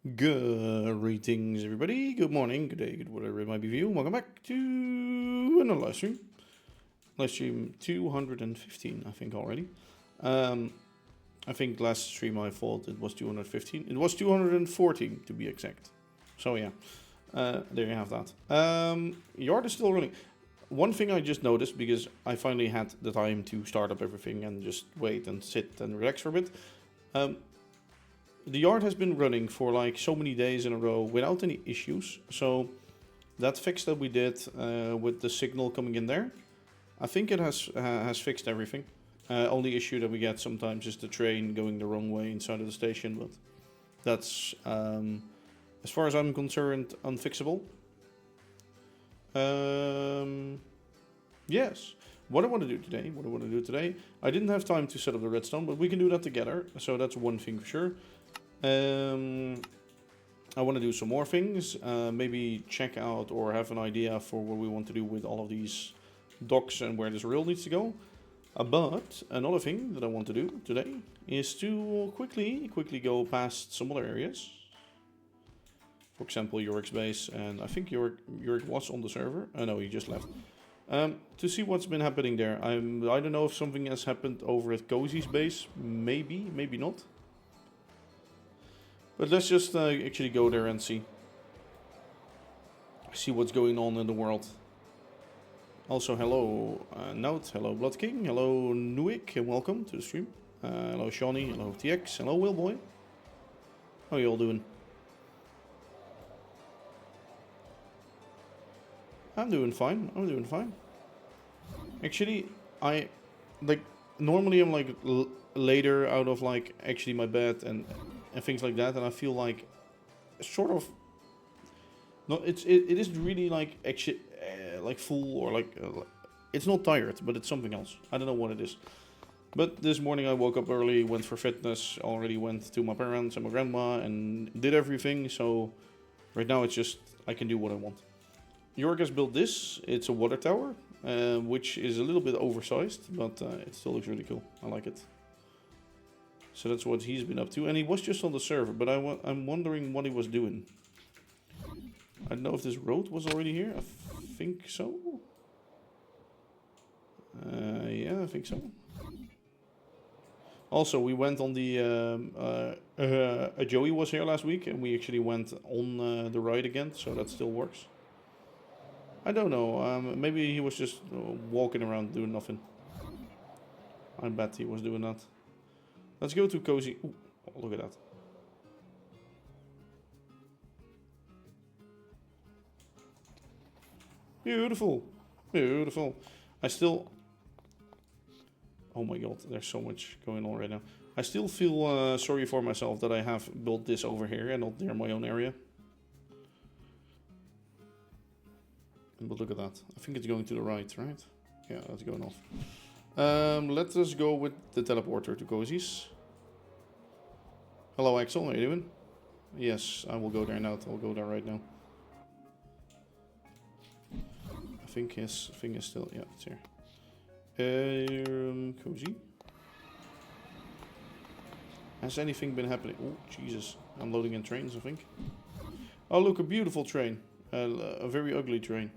Greetings, everybody. Good morning, good day, good whatever it might be for you. Welcome back to another live stream. Live stream 215, I think already. I think last stream I thought it was 215. It was 214 to be exact. So yeah, there you have that. Yard is still running. One thing I just noticed, because I finally had the time to start up everything and just wait and sit and relax for a bit. The yard has been running for like so many days in a row without any issues. So that fix that we did with the signal coming in there, I think it has fixed everything. Only issue that we get sometimes is the train going the wrong way inside of the station, but that's, as far as I'm concerned, unfixable. Yes. What I want to do today, I didn't have time to set up the redstone, but we can do that together. So that's one thing for sure. I want to do some more things, maybe check out or have an idea for what we want to do with all of these docks and where this rail needs to go. But another thing that I want to do today is to quickly go past some other areas. For example, Yorick's base, and I think Yorick was on the server. No, he just left. To see what's been happening there. I don't know if something has happened over at Cozy's base. Maybe, maybe not. But let's just actually go there and see what's going on in the world. Also, hello Note, hello Blood King, hello Nuik, and welcome to the stream. Hello Shawnee, hello TX, hello Willboy. How are you all doing? I'm doing fine. Actually, normally I'm like later out of like actually my bed and things like that, and I feel like sort of it isn't really like actually like full or like it's not tired, but it's something else. I don't know what it is. But this morning I woke up early, went for fitness, already went to my parents and my grandma and did everything. So right now it's just I can do what I want. Jorg has built this. It's a water tower, which is a little bit oversized, but it still looks really cool. I like it. So that's what he's been up to. And he was just on the server, but I'm wondering what he was doing. I don't know if this road was already here. I think so. Yeah, I think so. Also, we went on the... Joey was here last week, and we actually went on the ride again, so that still works. I don't know. Maybe he was just walking around doing nothing. I bet he was doing that. Let's go to Cozy. Ooh, look at that. Beautiful. Beautiful. I still... Oh my god, there's so much going on right now. I still feel sorry for myself that I have built this over here and not near my own area. But look at that. I think it's going to the right? Yeah, that's going off. Let us go with the teleporter to Cozy's. Hello Axel, how are you doing? Yes, I will go there now. I'll go there right now. I think his thing is still... Yeah, it's here. Cozy. Has anything been happening? Oh, Jesus. I'm loading in trains, I think. Oh, look, a beautiful train. A very ugly train.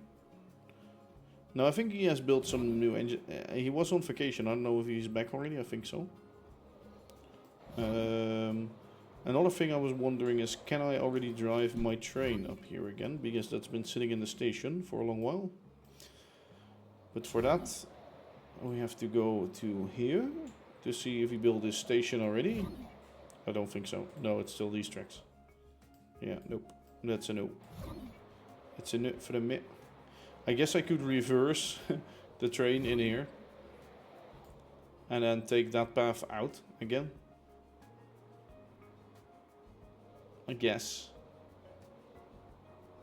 No, I think he has built some new engine. He was on vacation. I don't know if he's back already. I think so. Another thing I was wondering is, can I already drive my train up here again? Because that's been sitting in the station for a long while. But for that, we have to go to here to see if he built this station already. I don't think so. No, it's still these tracks. Yeah, nope. That's a no. It's a no for the mid. I guess I could reverse the train in here. And then take that path out again. I guess.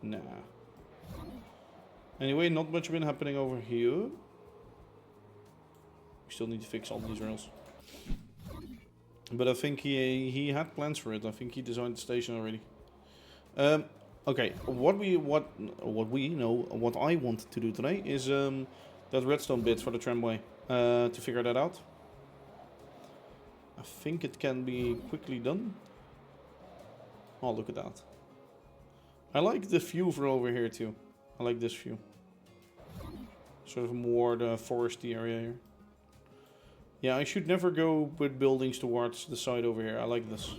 Nah. Anyway, not much been happening over here. We still need to fix all these rails. But I think he had plans for it. I think he designed the station already. Okay, what I want to do today is that redstone bit for the tramway. To figure that out. I think it can be quickly done. Oh, look at that. I like the view from over here too. I like this view. Sort of more the foresty area here. Yeah, I should never go with buildings towards the side over here. I like this.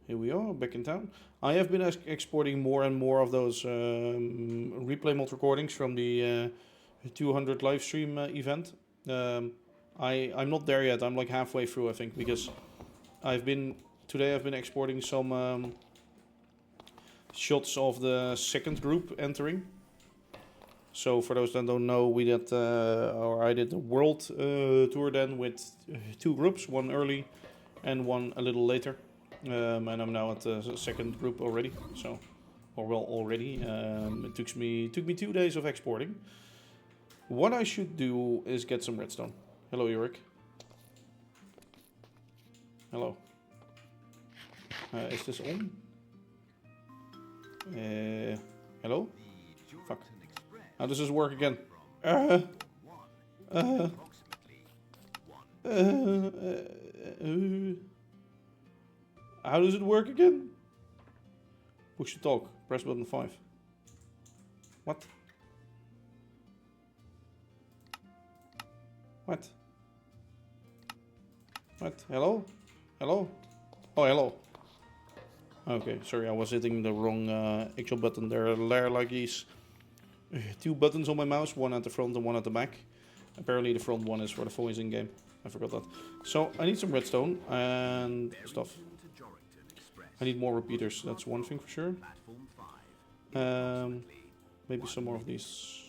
Here we are, back in town. I have been exporting more and more of those replay mod recordings from the 200 live stream event. I'm not there yet. I'm like halfway through, I think, because today I've been exporting some shots of the second group entering. So for those that don't know, I did the world tour then with 2 groups, one early and one a little later. And I'm now at the second group already. So, already. It took me 2 days of exporting. What I should do is get some redstone. Hello, Yorick. Hello. Is this on? Hello? Fuck. How does this work again? How does it work again? Push to talk. Press button 5. What? What? What? Hello? Hello? Oh, hello. Okay, sorry, I was hitting the wrong actual button. There are like these 2 buttons on my mouse, one at the front and one at the back. Apparently the front one is for the voice in game. I forgot that. So I need some redstone and stuff. I need more repeaters, that's one thing for sure. Maybe some more of these.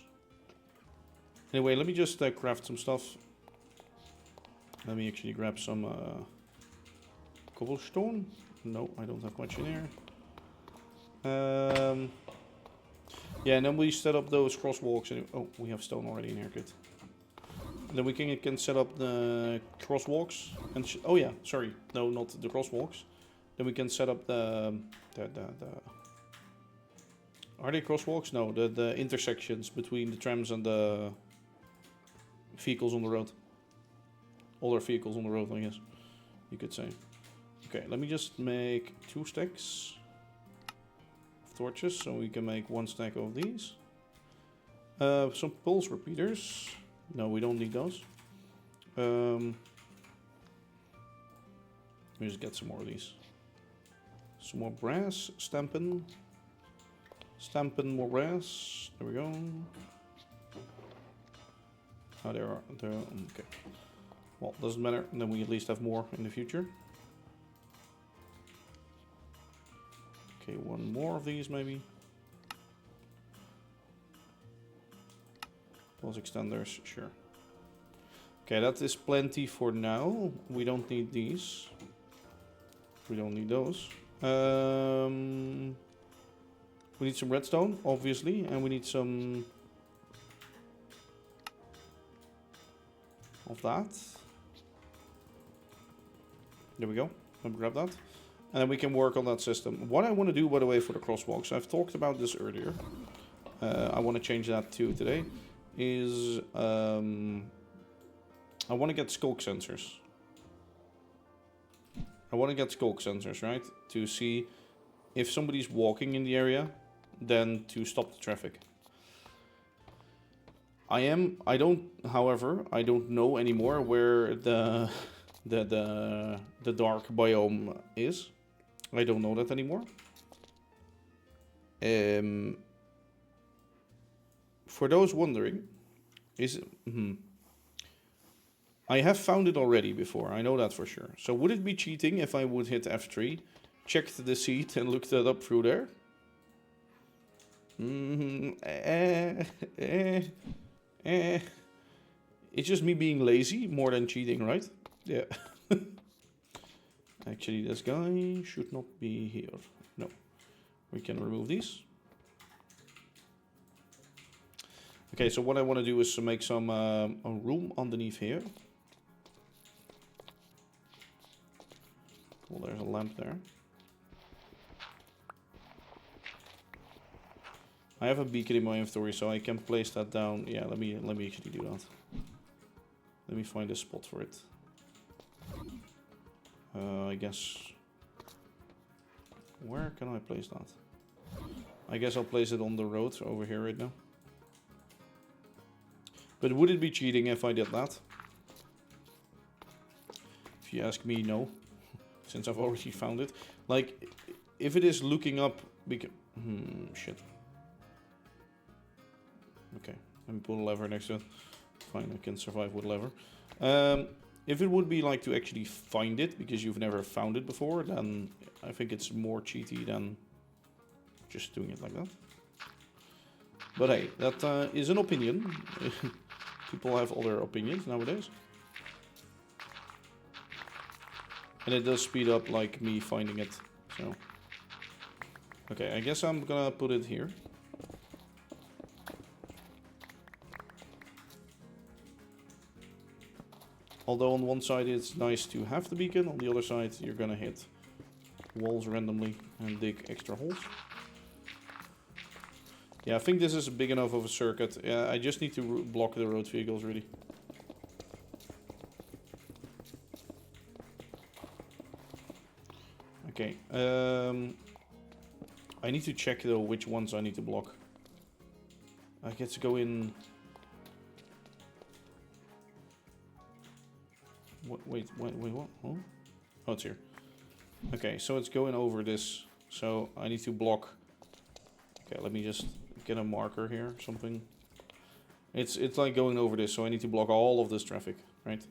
Anyway, let me just craft some stuff. Let me actually grab some cobblestone. No, I don't have much in here. Yeah, and then we set up those crosswalks. Oh, we have stone already in here, good. And then we can set up the crosswalks. And oh yeah, sorry, no, not the crosswalks. Then we can set up the are they crosswalks? No, the intersections between the trams and the vehicles on the road. All our vehicles on the road, I guess you could say. Okay, let me just make 2 stacks of torches so we can make 1 stack of these. Some pulse repeaters. No, we don't need those. Let me just get some more of these. Some more brass, stamping. Stamping more brass. There we go. Oh, there are. Okay. Well, doesn't matter. And then we at least have more in the future. Okay, 1 more of these maybe. Pulse extenders, sure. Okay, that is plenty for now. We don't need these. We don't need those. We need some redstone, obviously, and we need some of that. There we go. Let me grab that. And then we can work on that system. What I want to do, by the way, for the crosswalks, I've talked about this earlier. I want to change that too today. Is I want to get skulk sensors. I want to get skulk sensors, right? To see if somebody's walking in the area, then to stop the traffic. However, I don't know anymore where the dark biome is. I don't know that anymore. For those wondering, I have found it already before, I know that for sure. So would it be cheating if I would hit F3, checked the seed and looked that up through there? It's just me being lazy more than cheating, right? Yeah. Actually, this guy should not be here. No. We can remove these. Okay, so what I want to do is to make some a room underneath here. Well, there's a lamp there. I have a beacon in my inventory, so I can place that down. Yeah, let me actually do that. Let me find a spot for it. I guess... Where can I place that? I guess I'll place it on the road over here right now. But would it be cheating if I did that? If you ask me, no. Since I've already found it. Like, if it is looking up... shit. Okay, let me pull a lever next to it. Fine, I can survive with lever. If it would be like to actually find it, because you've never found it before, then I think it's more cheaty than just doing it like that. But hey, that is an opinion. People have other opinions nowadays. And it does speed up like me finding it, so. Okay, I guess I'm gonna put it here. Although on one side it's nice to have the beacon, on the other side you're gonna hit walls randomly and dig extra holes. Yeah, I think this is big enough of a circuit. Yeah, I just need to block the road vehicles really. Okay, I need to check though which ones I need to block. I get to go in... Wait, what? Oh, it's here. Okay, so it's going over this. So I need to block... Okay, let me just get a marker here, something. It's like going over this, so I need to block all of this traffic, right?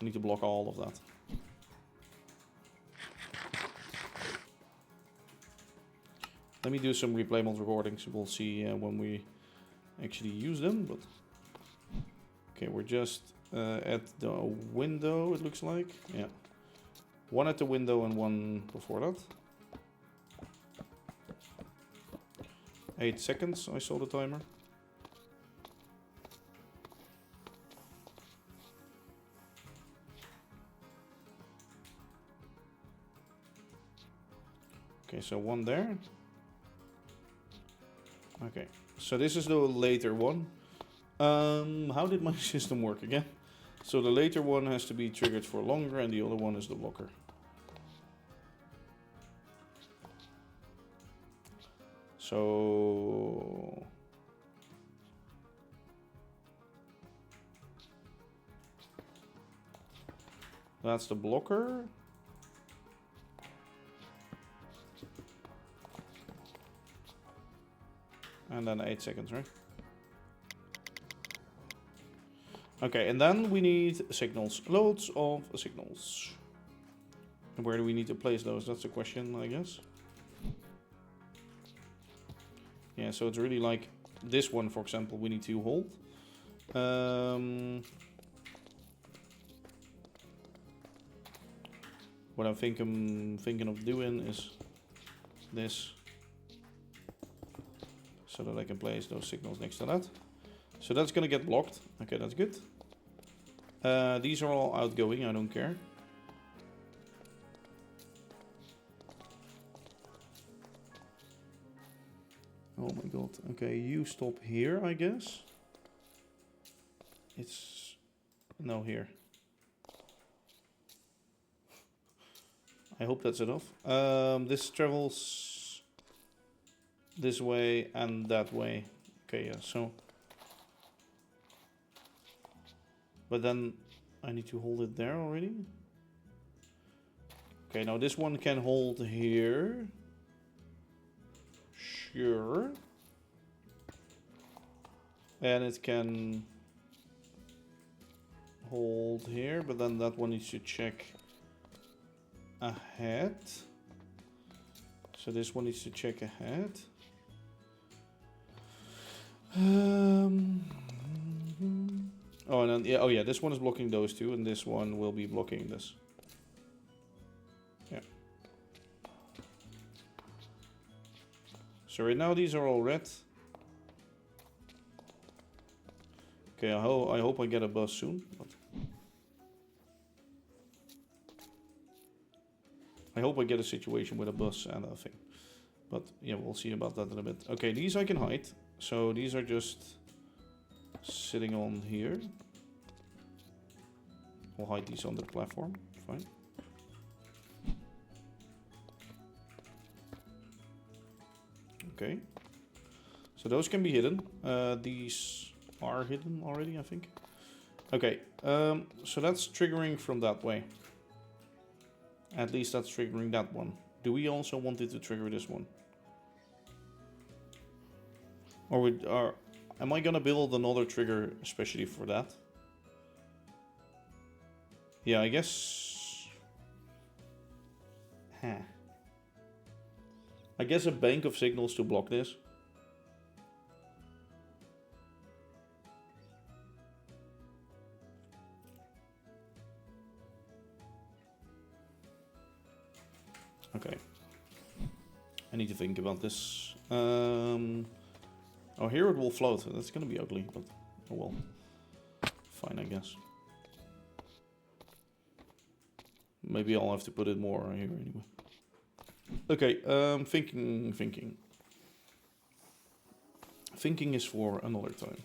I need to block all of that. Let me do some replay mode recordings. We'll see when we actually use them. But okay, we're just at the window, it looks like. Yeah. One at the window and one before that. 8 seconds, I saw the timer. Okay, so one there. Okay, so this is the later one. How did my system work again? So the later one has to be triggered for longer and the other one is the blocker. So... that's the blocker. And then 8 seconds, right? Okay, and then we need signals. Loads of signals. And where do we need to place those? That's the question, I guess. Yeah, so it's really like this one, for example, we need to hold. What I'm thinking of doing is this. So that I can place those signals next to that. So that's gonna get blocked. Okay, that's good. These are all outgoing, I don't care. Oh my god. Okay, you stop here, I guess. It's... no, here. I hope that's enough. This travels this way and that way. Okay, yeah, so... but then I need to hold it there already. Okay, now this one can hold here. Sure. And it can hold here, but then that one needs to check ahead. So this one needs to check ahead. Oh, and then, yeah, oh yeah, this one is blocking those two, and this one will be blocking this. Yeah. So right now these are all red. Okay, I hope I get a bus soon. But I hope I get a situation with a bus and a thing. But yeah, we'll see about that in a bit. Okay, these I can hide. So these are just sitting on here. We'll hide these on the platform. Fine. Okay. So those can be hidden. These are hidden already, I think. Okay, so that's triggering from that way. At least that's triggering that one. Do we also want it to trigger this one? Or am I gonna build another trigger especially for that? Yeah, I guess... Huh. I guess a bank of signals to block this. Okay. I need to think about this. Oh, here it will float. That's gonna be ugly, but oh well. Fine, I guess. Maybe I'll have to put it more here anyway. Okay, thinking. Thinking is for another time.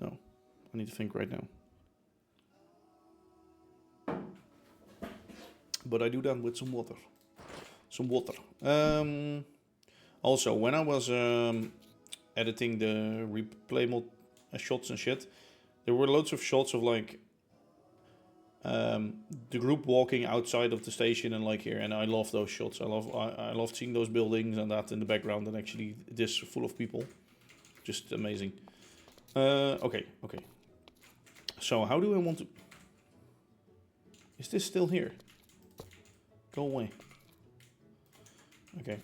No, I need to think right now. But I do that with some water. Also, when I was editing the replay mod shots and shit, there were loads of shots of like the group walking outside of the station and like here, and I love those shots. I love seeing those buildings and that in the background, and actually this full of people, just amazing. Okay. So how do I want to? Is this still here? Go away. Okay.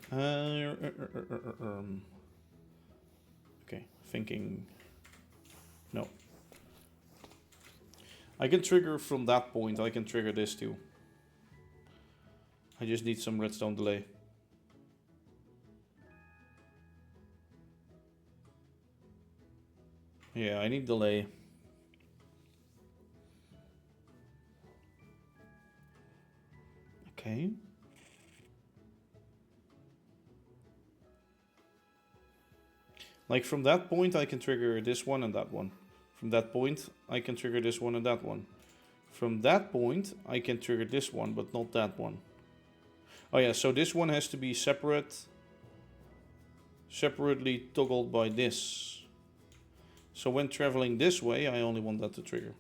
Okay. Thinking. No. I can trigger from that point. I can trigger this too. I just need some redstone delay. Yeah, I need delay. Okay. Like from that point I can trigger this one and that one. From that point I can trigger this one and that one. From that point I can trigger this one but not that one. Oh yeah, so this one has to be separately toggled by this. So when traveling this way I only want that to trigger.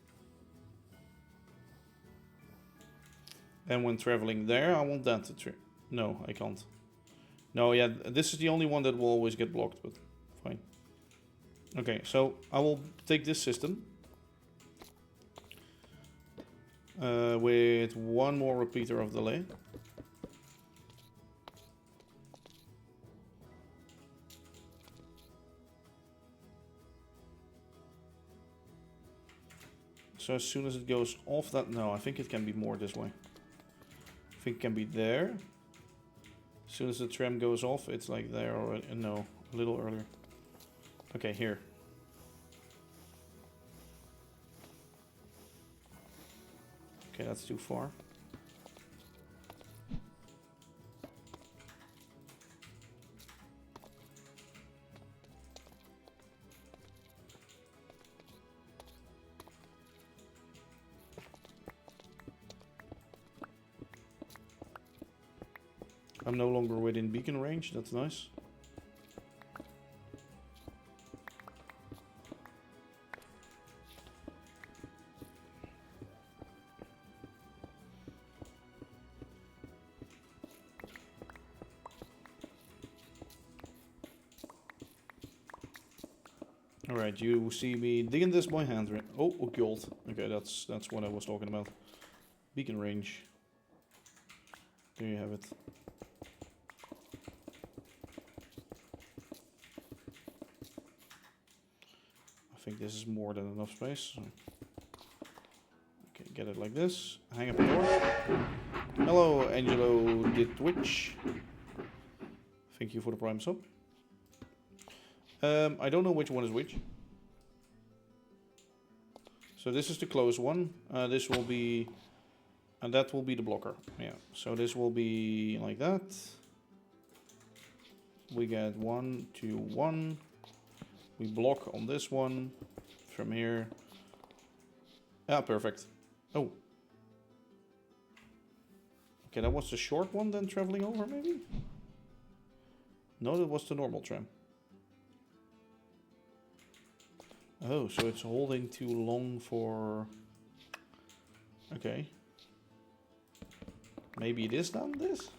And when traveling there I want that to trigger. No, I can't. No, yeah, this is the only one that will always get blocked, but fine. Okay, so I will take this system with one more repeater of delay. So as soon as it goes off that, no, I think it can be more this way. I think it can be there. As soon as the tram goes off, it's like there already. No, a little earlier. Okay, here. Okay, that's too far. I'm no longer within beacon range, that's nice. Alright, you see me digging this by hand, right? Oh, gold. Okay, that's what I was talking about. Beacon range. There you have it. I think this is more than enough space. So. Okay, get it like this. Hang up the door. Hello, Angelo did Twitch. Thank you for the prime sub. I don't know which one is which. So this is the close one. This will be... And that will be the blocker. Yeah, so this will be like that. We get 1, 2, 1. We block on this one from here. Ah, perfect. Oh. Okay, that was the short one then traveling over maybe? No, that was the normal tram. Oh, so it's holding too long for... Okay. Maybe it is done this?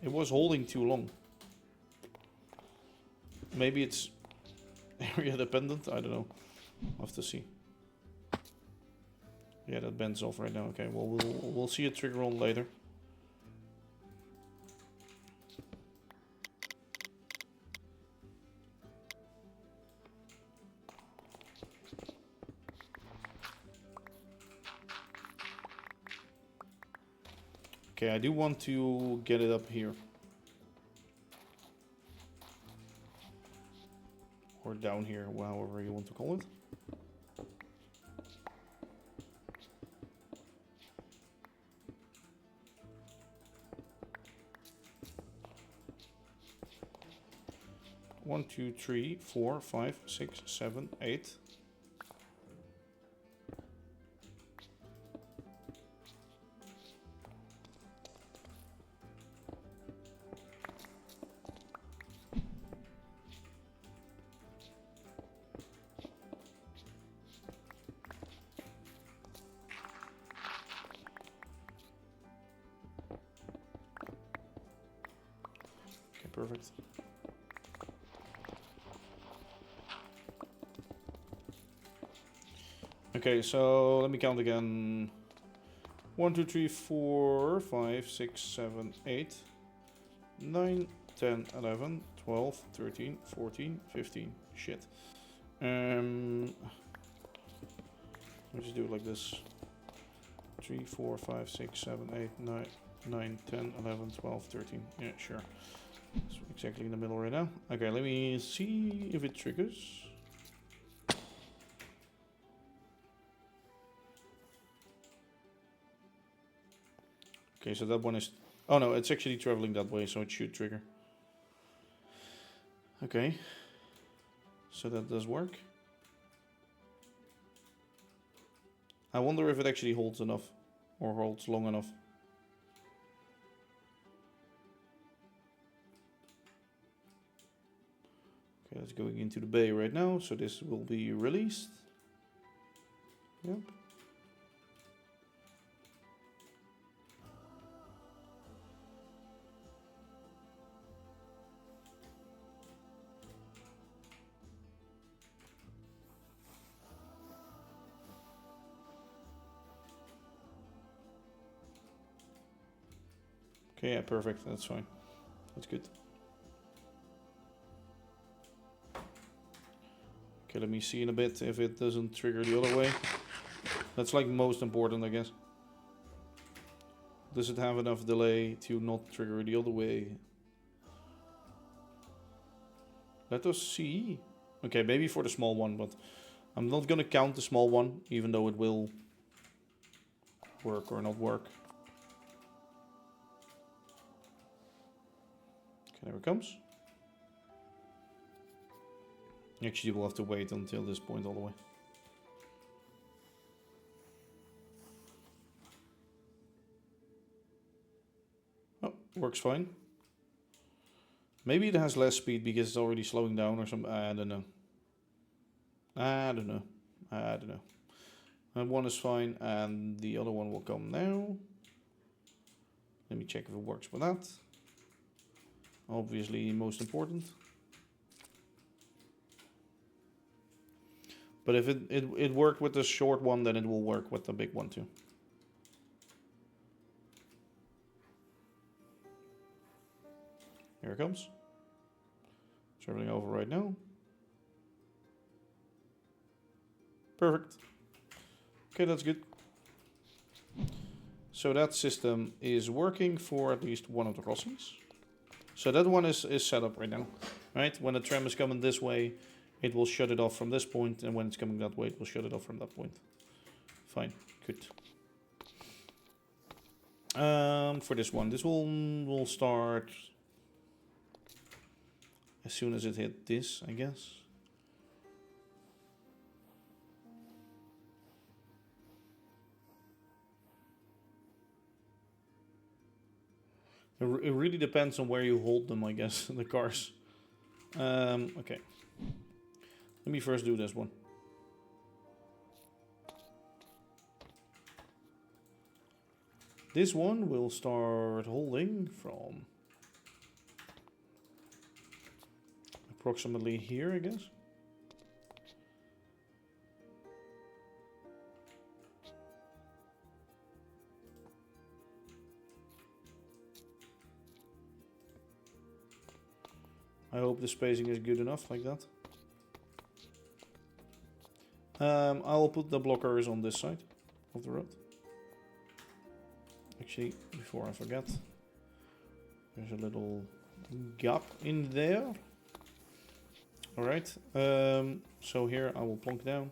It was holding too long. Maybe it's area dependent, I don't know. I'll have to see. Yeah, that bends off right now. Okay, well we'll see a trigger on later. Okay, I do want to get it up here. Or down here, however you want to call it. One, two, three, 4, 5, 6, 7, 8. Okay, perfect. Okay, so let me count again. 1, 2, 3, 4, 5, 6, 7, 8, 9, 10, 11, 12, 13, 14, 15. Shit. Let's just do it like this. 3, 4, 5, 6, 7, 8, 9, 10, 11, 12, 13. Yeah, sure. It's exactly in the middle right now. Okay, let me see if it triggers. Okay, so that one is... Oh no, it's actually traveling that way, so it should trigger. Okay. So that does work. I wonder if it actually holds enough. Or holds long enough. Okay, that's going into the bay right now, so this will be released. Yep. Okay, yeah, perfect. That's fine. That's good. Okay, let me see in a bit if it doesn't trigger the other way. That's like most important, I guess. Does it have enough delay to not trigger the other way? Let us see. Okay, maybe for the small one, but I'm not gonna count the small one, even though it will work or not work. Okay, there it comes. Actually, we'll have to wait until this point all the way. Oh, works fine. Maybe it has less speed because it's already slowing down or something. I don't know. I don't know. I don't know. And one is fine, and the other one will come now. Let me check if it works with that. Obviously, most important. But if it worked with the short one, then it will work with the big one too. Here it comes. Traveling over right now. Perfect. Okay, that's good. So that system is working for at least one of the crossings. So that one is set up right now. Right? When the tram is coming this way, it will shut it off from this point, and when it's coming that way, it will shut it off from that point. Fine, good. For this one, this will start as soon as it hit this, I guess. It really depends on where you hold them, I guess, the cars. Okay. Let me first do this one. This one will start holding from approximately here, I guess. I hope the spacing is good enough like that. I'll put the blockers on this side of the road. Actually, before I forget, there's a little gap in there. Alright, so here I will plonk down.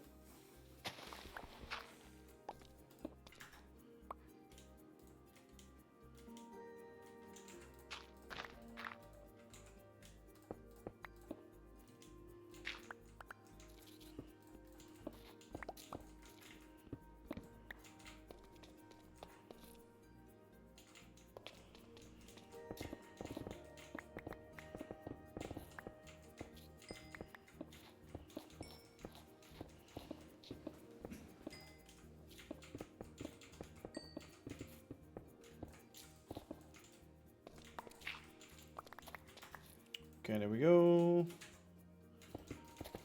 Okay, there we go.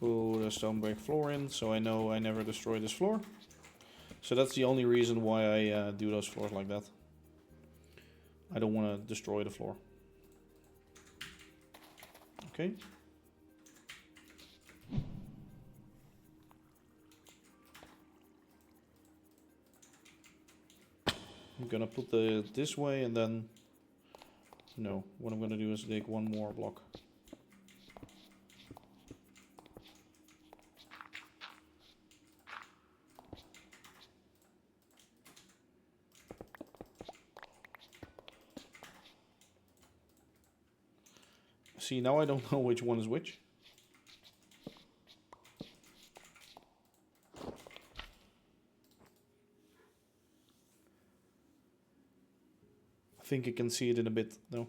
Put a stone brick floor in, so I know I never destroy this floor. So that's the only reason why I do those floors like that. I don't want to destroy the floor. Okay. I'm gonna put this way and then... No, what I'm gonna do is dig one more block. See, now I don't know which one is which. I think you can see it in a bit, though.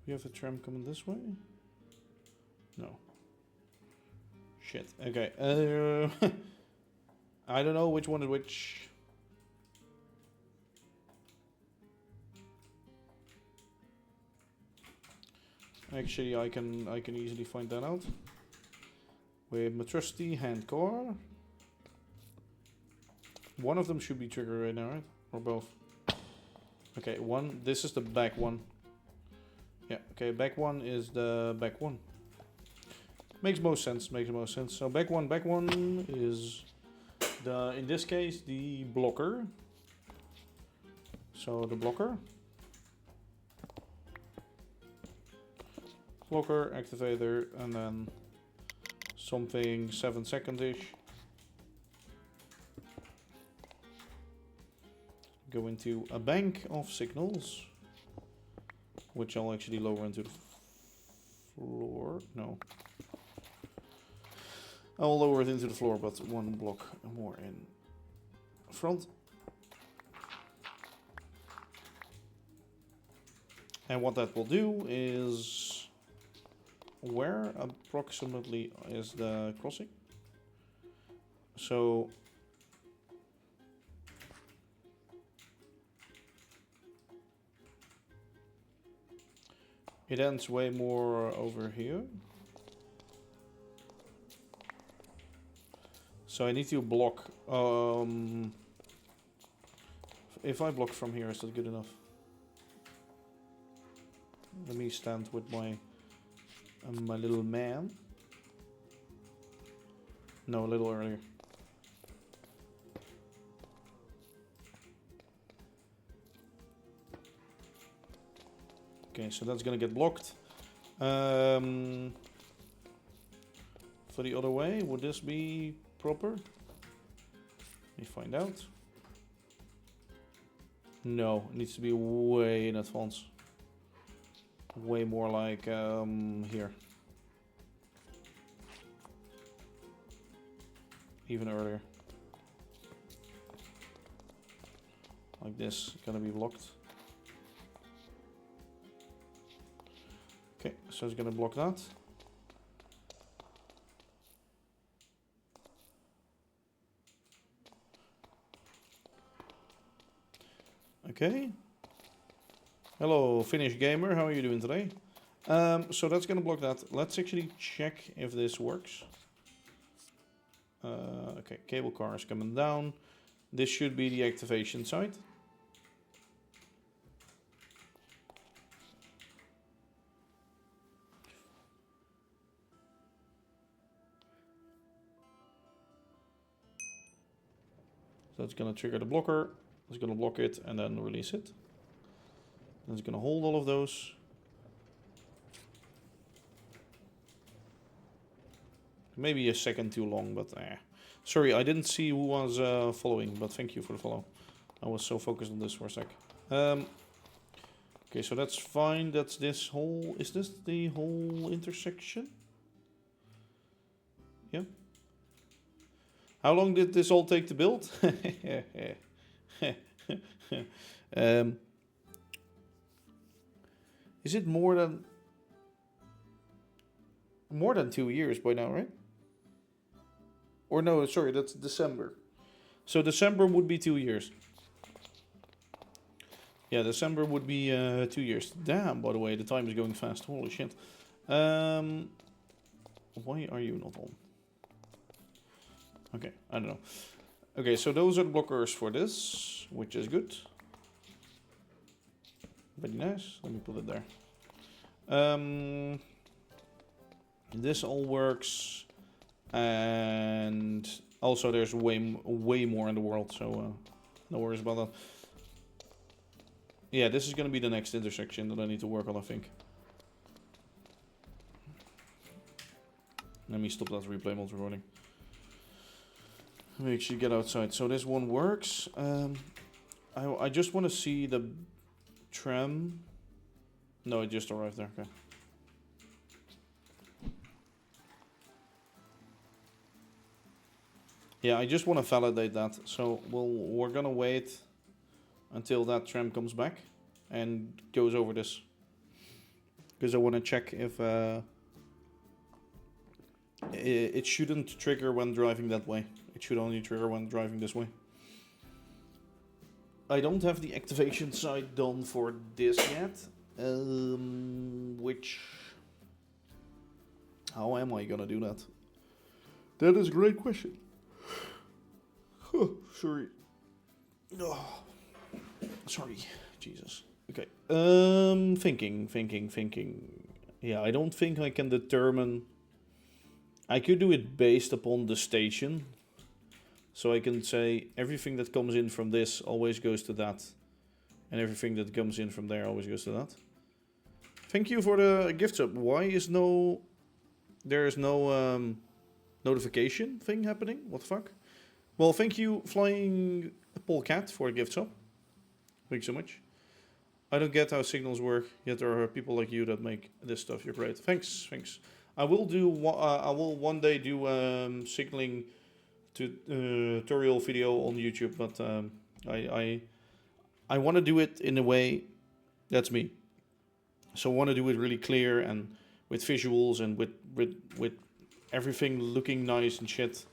We have the tram coming this way? No. Shit. Okay. I don't know which one is which. Actually, I can easily find that out with my trusty hand car. One of them should be triggered right now, right? Or both? Okay, one. This is the back one. Yeah. Okay, back one is the back one. Makes most sense. Makes most sense. So back one is the, in this case, the blocker. So the blocker, activator, and then something 7 seconds-ish. Go into a bank of signals, which I'll actually lower into the floor. No. I'll lower it into the floor, but one block more in front. And what that will do is, where approximately is the crossing? So it ends way more over here. So I need to block. If I block from here, is that good enough? Let me stand with my my little man. No, a little earlier. Okay, so that's gonna get blocked. For the other way, would this be proper? Let me find out. No, it needs to be way in advance. Way more like here. even earlier. Like this, gonna be blocked. Okay, so it's gonna block that. Okay. Hello, Finnish gamer. How are you doing today? So that's gonna block that. Let's actually check if this works. Okay, cable car is coming down. This should be the activation site. So it's gonna trigger the blocker. It's gonna block it and then release it. And it's gonna hold all of those. Maybe a second too long, but sorry, I didn't see who was following, but thank you for the follow. I was so focused on this for a sec. Okay, so that's fine. That's this whole... Is this the whole intersection? Yeah. How long did this all take to build? Is it more than 2 years by now, right? Or no, sorry, that's December. So December would be 2 years. Yeah, December would be 2 years. Damn, by the way, the time is going fast. Holy shit. Why are you not on? Okay, I don't know. Okay, so those are the blockers for this, which is good. Very nice. Let me put it there. This all works. And also there's way more in the world, so no worries about that. Yeah, this is going to be the next intersection that I need to work on, I think. Let me stop that replay mode recording. Let me actually get outside. So this one works. I just want to see the tram. No, it just arrived there. Okay. Yeah, I just want to validate that. So we're gonna wait until that tram comes back and goes over this, because I want to check if it shouldn't trigger when driving that way. It should only trigger when driving this way. I don't have the activation side done for this yet. How am I gonna do that? That is a great question. Oh, sorry. Oh, sorry. Jesus. Okay. Thinking. Yeah, I don't think I can determine. I could do it based upon the station. So I can say everything that comes in from this always goes to that. And everything that comes in from there always goes to that. Thank you for the gift sub. Why is there is no notification thing happening? What the fuck? Well, thank you, Flying Polecat, for a gift sub. Thanks so much. I don't get how signals work, yet there are people like you that make this stuff. You're great. Thanks. I will one day do signaling tutorial video on YouTube, but I want to do it in a way that's me. So I want to do it really clear and with visuals and with everything looking nice and shit.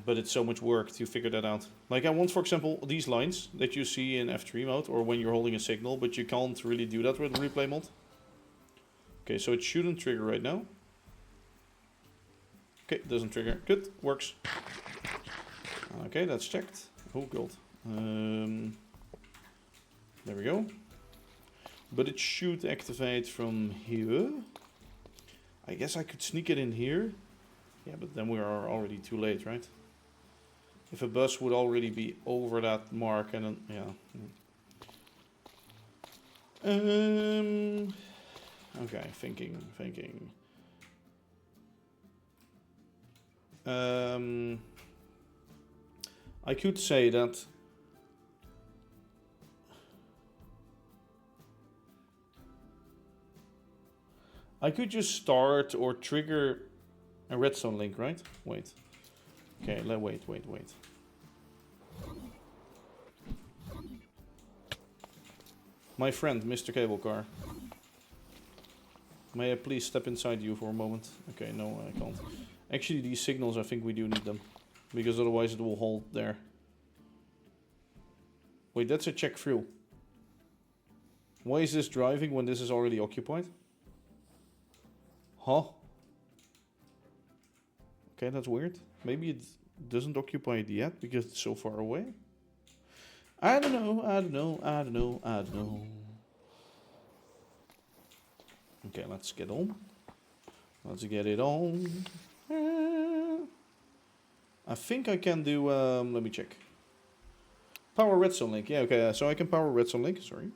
But it's so much work to figure that out. Like I want, for example, these lines that you see in F3 mode or when you're holding a signal, but you can't really do that with replay mode. Okay, so it shouldn't trigger right now. Okay, doesn't trigger. Good, works. Okay, that's checked. Oh god. There we go. But it should activate from here. I guess I could sneak it in here. Yeah, but then we are already too late, right? If a bus would already be over that mark and then, yeah. Okay, thinking. I could say that I could just start or trigger a redstone link, right? Wait. Okay, wait. My friend, Mr. Cable Car. May I please step inside you for a moment? Okay, no, I can't. Actually, these signals, I think we do need them. Because otherwise it will hold there. Wait, that's a check fuel. Why is this driving when this is already occupied? Huh? Okay, that's weird. Maybe it doesn't occupy it yet because it's so far away. I don't know. Okay, let's get on. Let's get it on. I think I can do, let me check. Power redstone link. Yeah, okay, so I can power redstone link, sorry.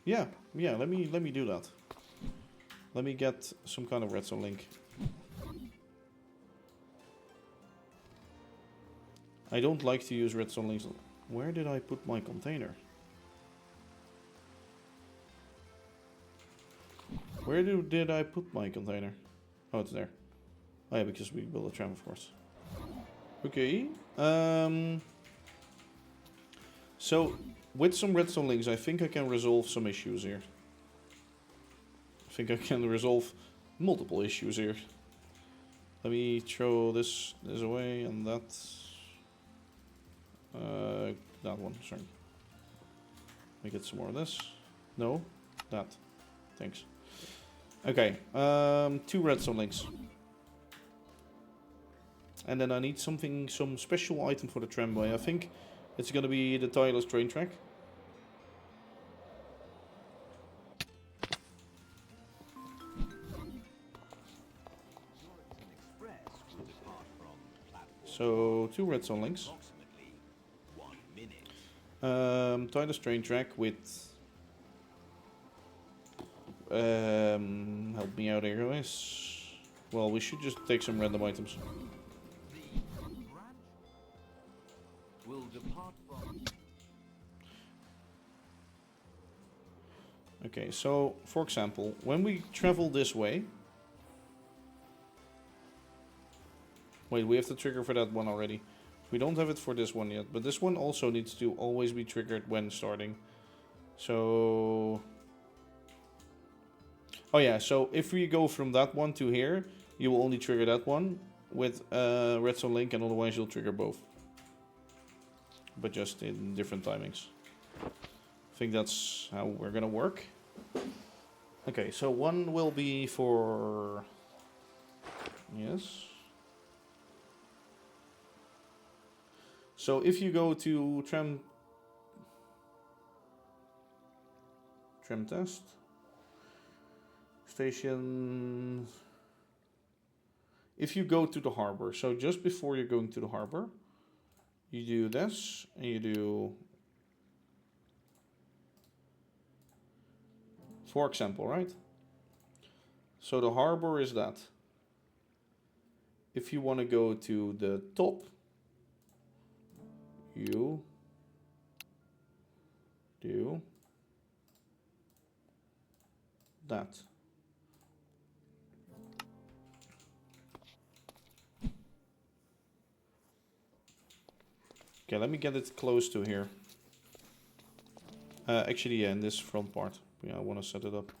Yeah, let me do that. Let me get some kind of redstone link. I don't like to use redstone links. Where did I put my container? Where did I put my container? Oh, it's there. Oh yeah, because we built a tram, of course. Okay. So, with some redstone links, I think I can resolve some issues here. I think I can resolve multiple issues here. Let me throw this away and that. That one, sorry. Let me get some more of this. No, that. Thanks. Okay, 2 redstone links. And then I need some special item for the tramway. I think it's gonna be the tireless train track. So 2 redstone links. Tireless train track with help me out here, guys. Well, we should just take some random items. Okay, so for example, when we travel this way. Wait, we have the trigger for that one already. We don't have it for this one yet, but this one also needs to always be triggered when starting. So... Oh yeah, so if we go from that one to here, you will only trigger that one with redstone link, and otherwise you'll trigger both. But just in different timings. I think that's how we're gonna work. Okay, so one will be for... Yes. So if you go to tram test station, if you go to the harbor, so just before you're going to the harbor, you do this and you do, for example, right? So the harbor is that. If you want to go to the top, you do that. Okay, let me get it close to here. Actually, yeah, in this front part. Yeah, I want to set it up.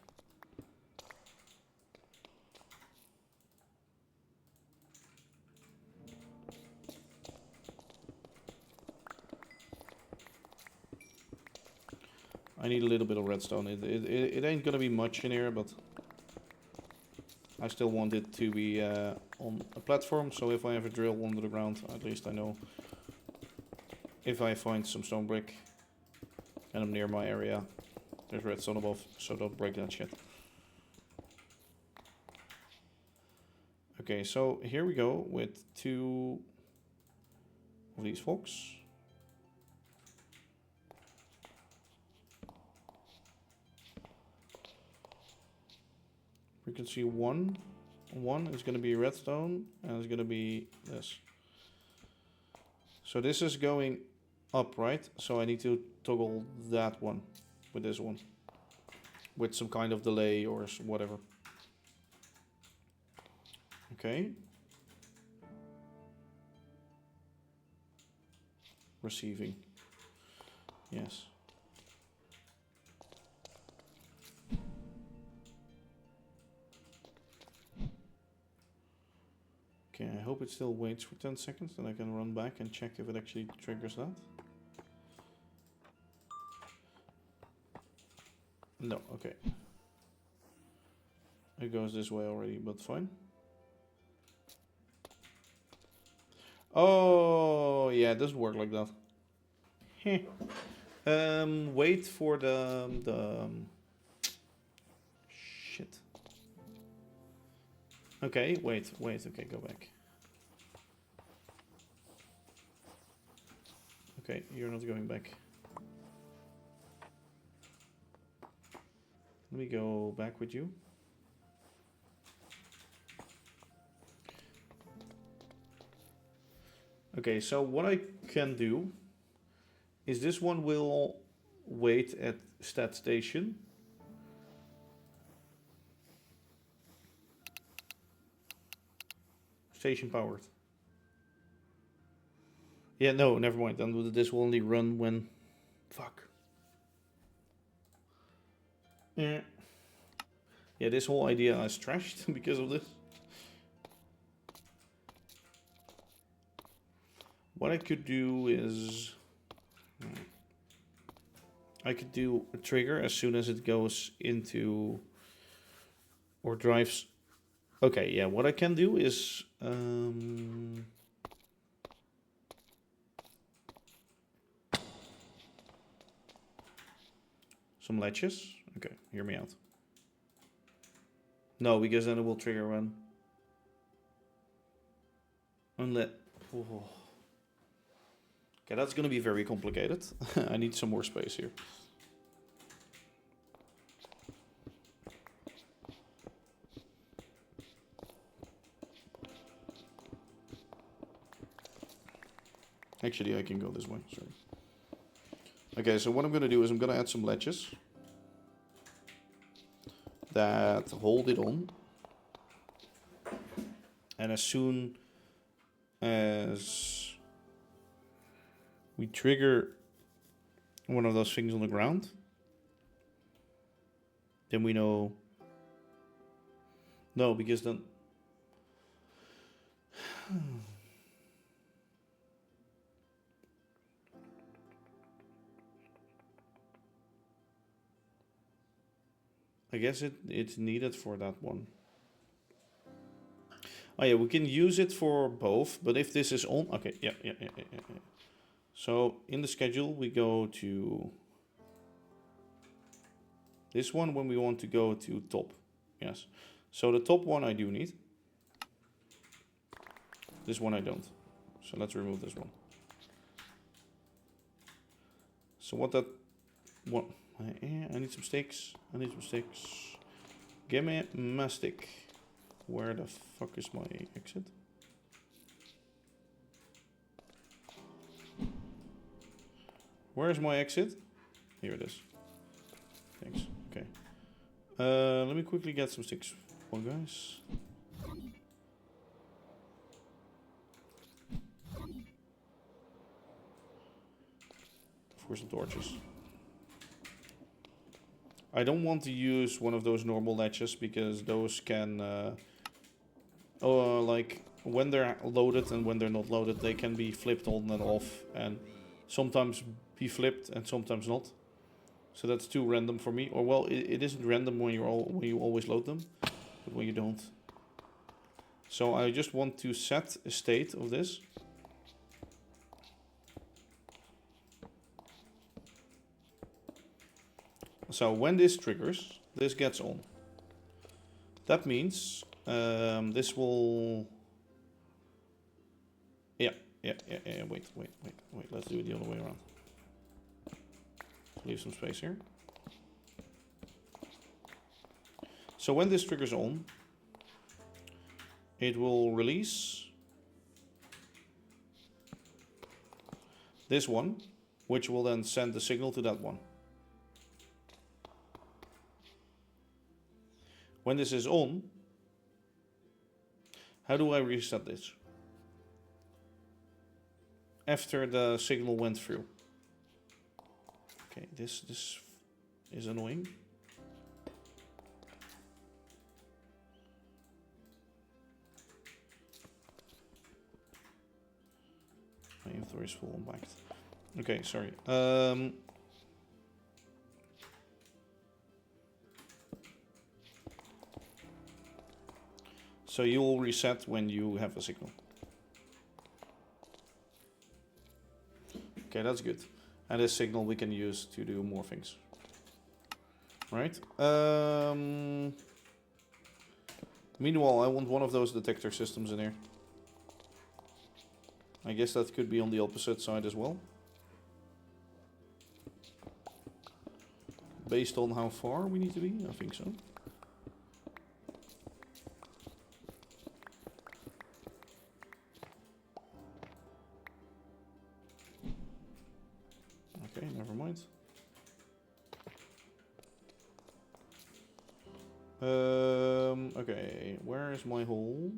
I need a little bit of redstone. It ain't gonna be much in here, but I still want it to be on a platform, so if I have a drill under the ground, at least I know if I find some stone brick and I'm near my area, there's redstone above, so don't break that shit. Okay, so here we go with 2 of these forks. We can see one is going to be redstone and it's going to be this. So this is going up, right? So I need to toggle that one with this one with some kind of delay or whatever. Okay. Receiving. Yes. Okay, I hope it still waits for 10 seconds, then I can run back and check if it actually triggers that. No, okay. It goes this way already, but fine. Oh, yeah, it doesn't work like that. Wait for the shit. Okay, wait, okay, go back. Okay, you're not going back. Let me go back with you. Okay, so what I can do is this one will wait at stat station. Station powered. Yeah, no, never mind. Then this will only run when... Fuck. Yeah. Yeah, this whole idea is trashed because of this. What I could do is... I could do a trigger as soon as it goes into... Or drives... Okay, yeah, what I can do is... some latches. Okay, hear me out. No, because then it will trigger when... Unless... Oh. Okay, that's gonna be very complicated. I need some more space here. Actually, I can go this way, sorry. Okay, so what I'm gonna do is I'm gonna add some latches that hold it on. And as soon as we trigger one of those things on the ground, then we know... No, because then... I guess it's needed for that one. Oh yeah, we can use it for both, but if this is on... Okay, yeah. So in the schedule, we go to this one when we want to go to top. Yes. So the top one I do need. This one I don't. So let's remove this one. So what that... What? I need some sticks. Give me my stick. Where the fuck is my exit? Where is my exit? Here it is. Thanks. Okay. Let me quickly get some sticks. Well, guys. For some torches. I don't want to use one of those normal latches because those can, like when they're loaded and when they're not loaded, they can be flipped on and off, and sometimes be flipped and sometimes not. So that's too random for me. Or well, it isn't random when you always load them, but when you don't. So I just want to set a state of this. So when this triggers, this gets on. That means this will... Yeah, wait. Let's do it the other way around. Leave some space here. So when this triggers on, it will release this one, which will then send the signal to that one. When this is on, How do I reset this? After the signal went through. Okay, this is annoying. My inventory is full and backed. Okay, sorry. So you will reset when you have a signal. Okay, that's good. And this signal we can use to do more things. Right? Meanwhile, I want one of those detector systems in here. I guess that could be on the opposite side as well. Based on how far we need to be, I think so. Okay, never mind. Okay, where is my hole?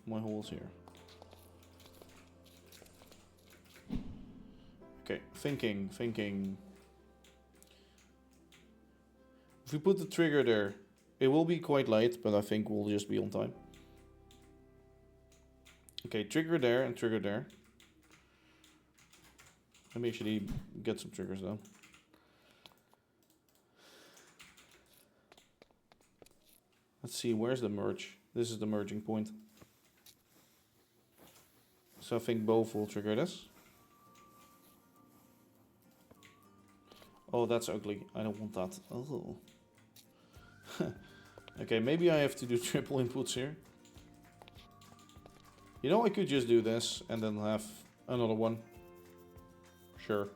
My hole's here. Okay, thinking. If we put the trigger there, it will be quite late, but I think we'll just be on time. Okay, trigger there and trigger there. Let me actually get some triggers down. Let's see, where's the merge? This is the merging point. So I think both will trigger this. Oh, that's ugly. I don't want that. Oh. Okay, maybe I have to do triple inputs here. You know, I could just do this and then have another one. Sure.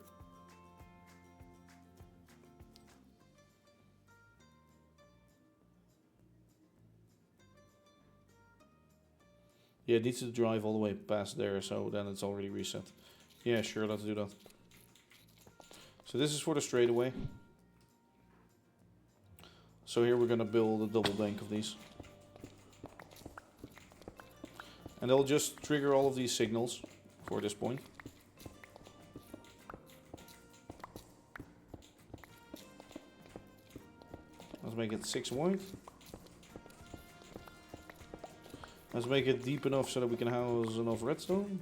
Yeah, it needs to drive all the way past there, so then it's already reset. Yeah, sure, let's do that. So this is for the straightaway. So here we're gonna build a double bank of these. And they'll just trigger all of these signals for this point. Let's make it 6 wide. Let's make it deep enough so that we can house enough redstone.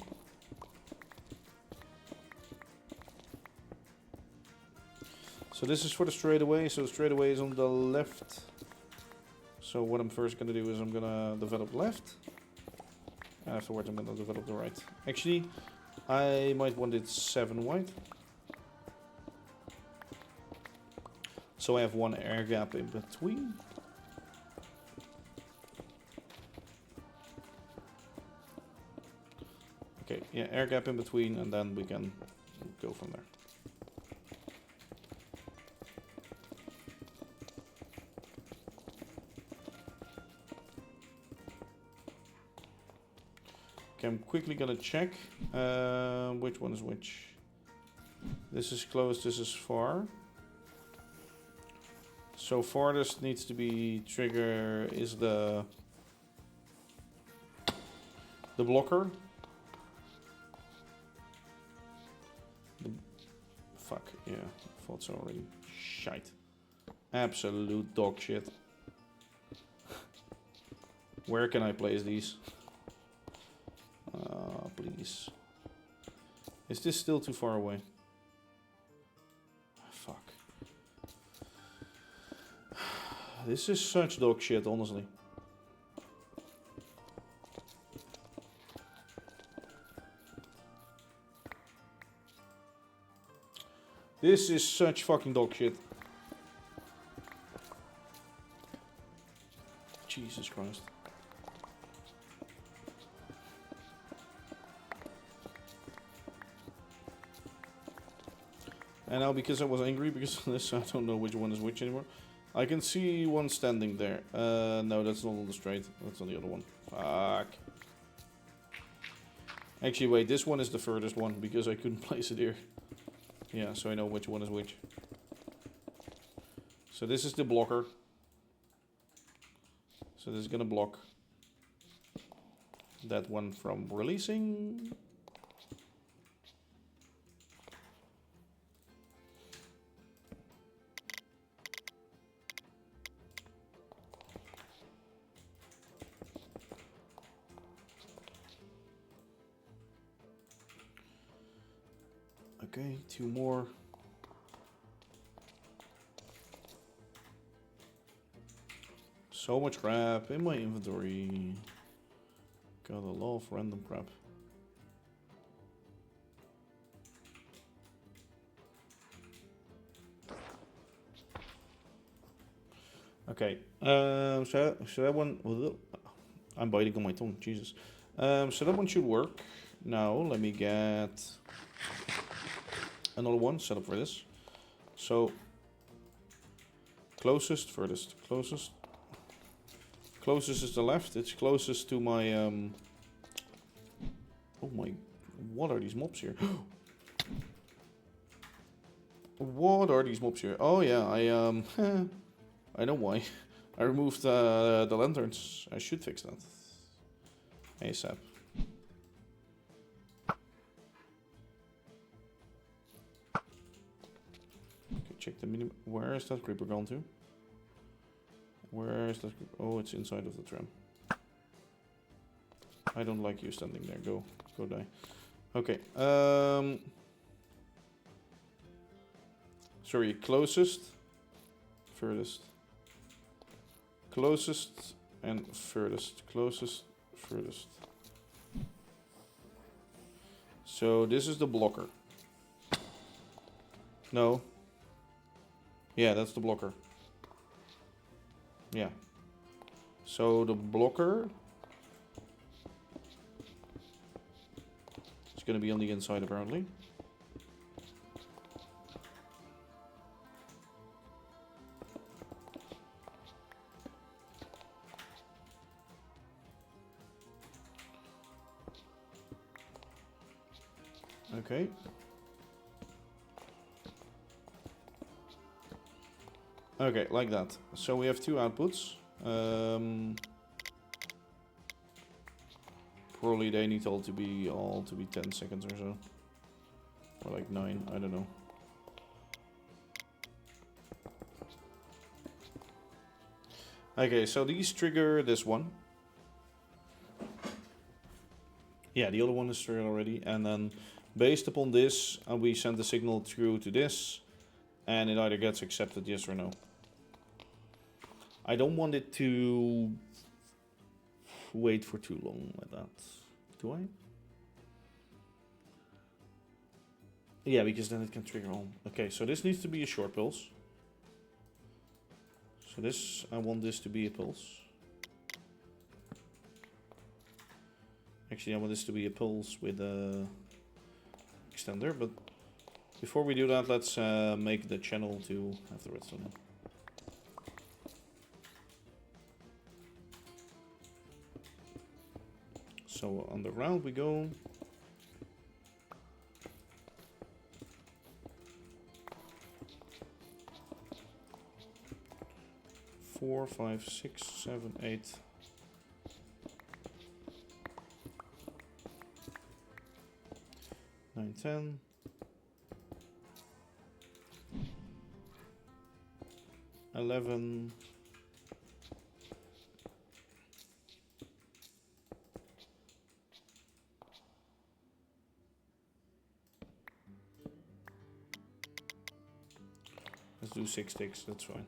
So this is for the straightaway. So straightaway is on the left. So what I'm first going to do is I'm going to develop left. And afterwards I'm going to develop the right. Actually, I might want it 7 wide. So I have one air gap in between. Okay, yeah, air gap in between, and then we can go from there. Okay, I'm quickly gonna check which one is which. This is close, this is far. So farthest needs to be trigger is the blocker. Fuck, yeah, I thought so already. Shite. Absolute dog shit. Where can I place these? Please. Is this still too far away? Fuck. This is such dog shit, honestly. This is such fucking dog shit. Jesus Christ. And now because I was angry because of this, I don't know which one is which anymore. I can see one standing there. No, that's not on the straight. That's on the other one. Fuck. Actually, wait, this one is the furthest one because I couldn't place it here. Yeah, so I know which one is which. So this is the blocker. So this is gonna block. that one from releasing. Okay, 2 more. So much crap in my inventory. Gotta love random crap. Okay, so that one, I'm biting on my tongue, Jesus. So that one should work. Now, let me get another one set up for this. So, closest, furthest, closest. Closest is the left, it's closest to my, oh my, what are these mobs here? What are these mobs here? Oh yeah, I know why. I removed the lanterns. I should fix that. ASAP. Okay, check the minimum. Where is that creeper gone to? Where is that creeper? Oh, it's inside of the tram. I don't like you standing there. Go die. Okay. Sorry, closest, furthest. Closest and furthest. Closest, furthest. So this is the blocker. No. Yeah, that's the blocker. Yeah. So the blocker is going to be on the inside apparently. Okay. Okay, like that. So we have 2 outputs. Probably they need all to be 10 seconds or so. Or like 9, I don't know. Okay, so these trigger this one. Yeah, the other one is triggered already. And then based upon this, we send the signal through to this. And it either gets accepted, yes or no. I don't want it to wait for too long like that. Do I? Yeah, because then it can trigger on. Okay, so this needs to be a short pulse. So this, I want this to be a pulse. Actually, I want this to be a pulse with a extender, but before we do that, let's make the channel to have the redstone in. So on the round we go. Four, 5, 6, 7, 8. 9, 10. 11. 6 ticks, that's fine.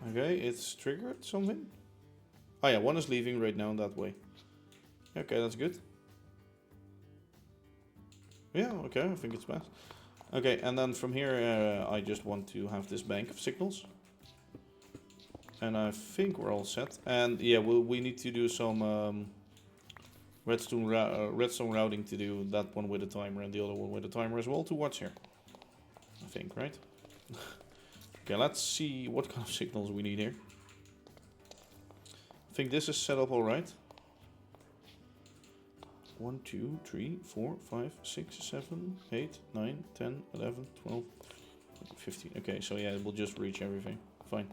Okay, it's triggered something. Oh yeah, one is leaving right now that way. Okay, that's good. Yeah, okay, I think it's best. Okay, and then from here I just want to have this bank of signals. And I think we're all set. And yeah, we need to do some redstone routing to do that one with a timer and the other one with a timer as well to watch here. I think, right? Okay, let's see what kind of signals we need here. I think this is set up alright. 1, 2, 3, 4, 5, 6, 7, 8, 9, 10, 11, 12, 15. Okay, so yeah, it will just reach everything. Fine.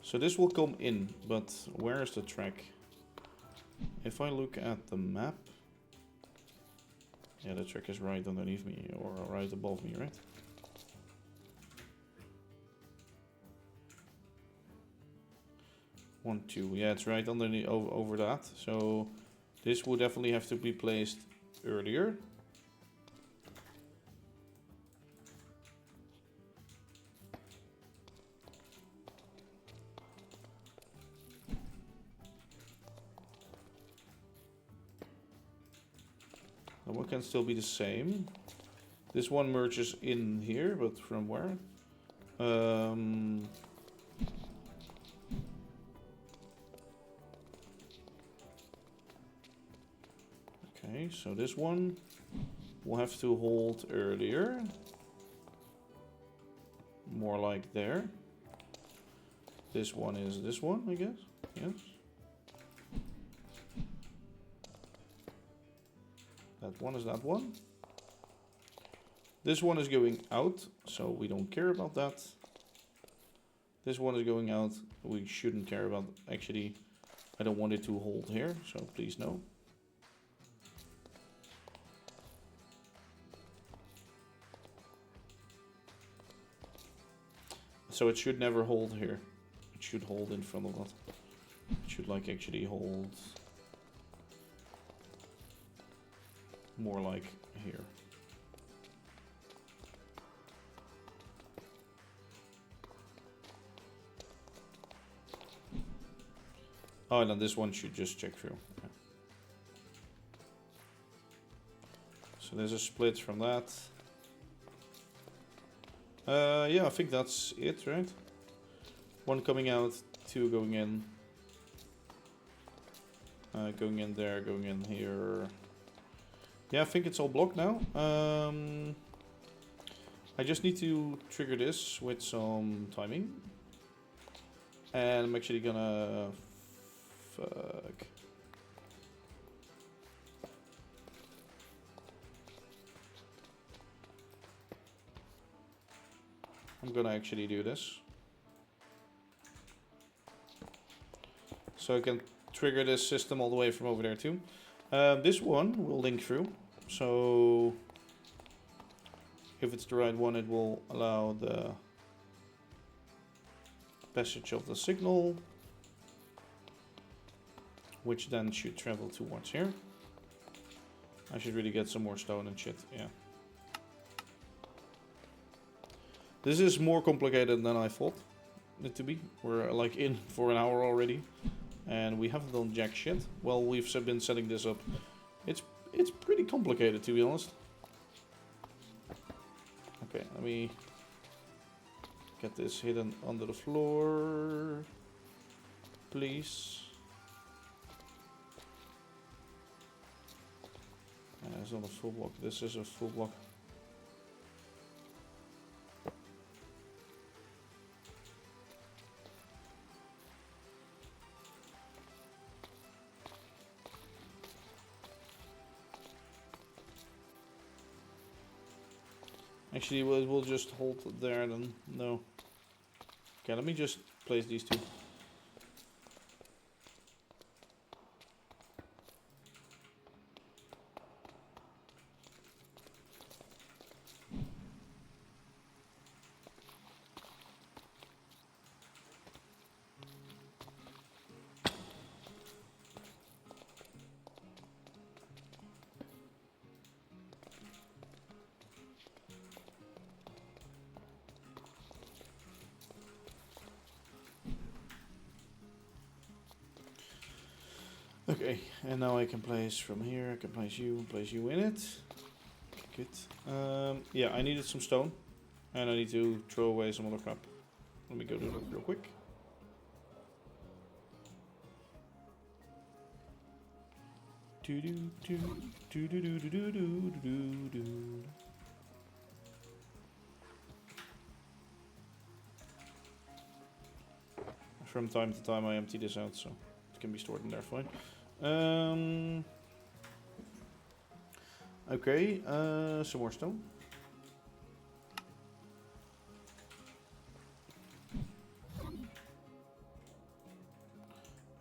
So this will come in, but where is the track? If I look at the map, yeah, the track is right underneath me, or right above me, right? One, two, yeah, it's right underneath, over that. So this would definitely have to be placed earlier. That one can still be the same. This one merges in here, but from where? Okay, so this one will have to hold earlier. More like there. This one is this one, I guess. Yes. That one is that one. This one is going out, so we don't care about that. This one is going out, we shouldn't care about. Actually, I don't want it to hold here, so please no. So it should never hold here. It should hold in front of that. It should like actually hold more like here. Oh, and then this one should just check through. Okay. So there's a split from that. Yeah, I think that's it, right? One coming out, two going in. Going in there, going in here. Yeah, I think it's all blocked now. I just need to trigger this with some timing. And I'm actually gonna... Fuck. I'm gonna actually do this. So I can trigger this system all the way from over there too. This one will link through. So if it's the right one, it will allow the passage of the signal, which then should travel towards here. I should really get some more stone and shit, yeah. This is more complicated than I thought it to be. We're like in for an hour already, and we haven't done jack shit. Well, we've been setting this up. It's pretty complicated, to be honest. Okay, let me get this hidden under the floor, please. It's not a full block. This is a full block. Actually, we'll just hold it there then. No. Okay, let me just place these two. Okay, and now I can place from here, I can place you in it. Good. Yeah, I needed some stone, and I need to throw away some other crap. Let me go do that real quick. From time to time I empty this out, so it can be stored in there fine. Okay, some more stone.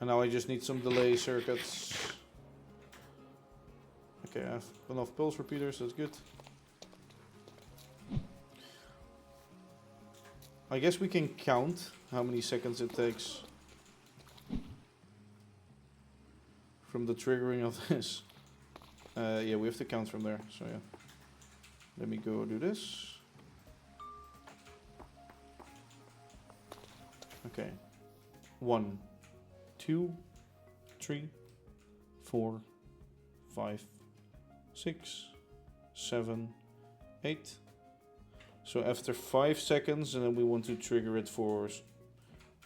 And now I just need some delay circuits. Okay, I have enough pulse repeaters, that's good. I guess we can count how many seconds it takes from the triggering of this. Yeah, we have to count from there, so yeah. Let me go do this. Okay. 1, 2, 3, 4, 5, 6, 7, 8. So after 5 seconds, and then we want to trigger it for,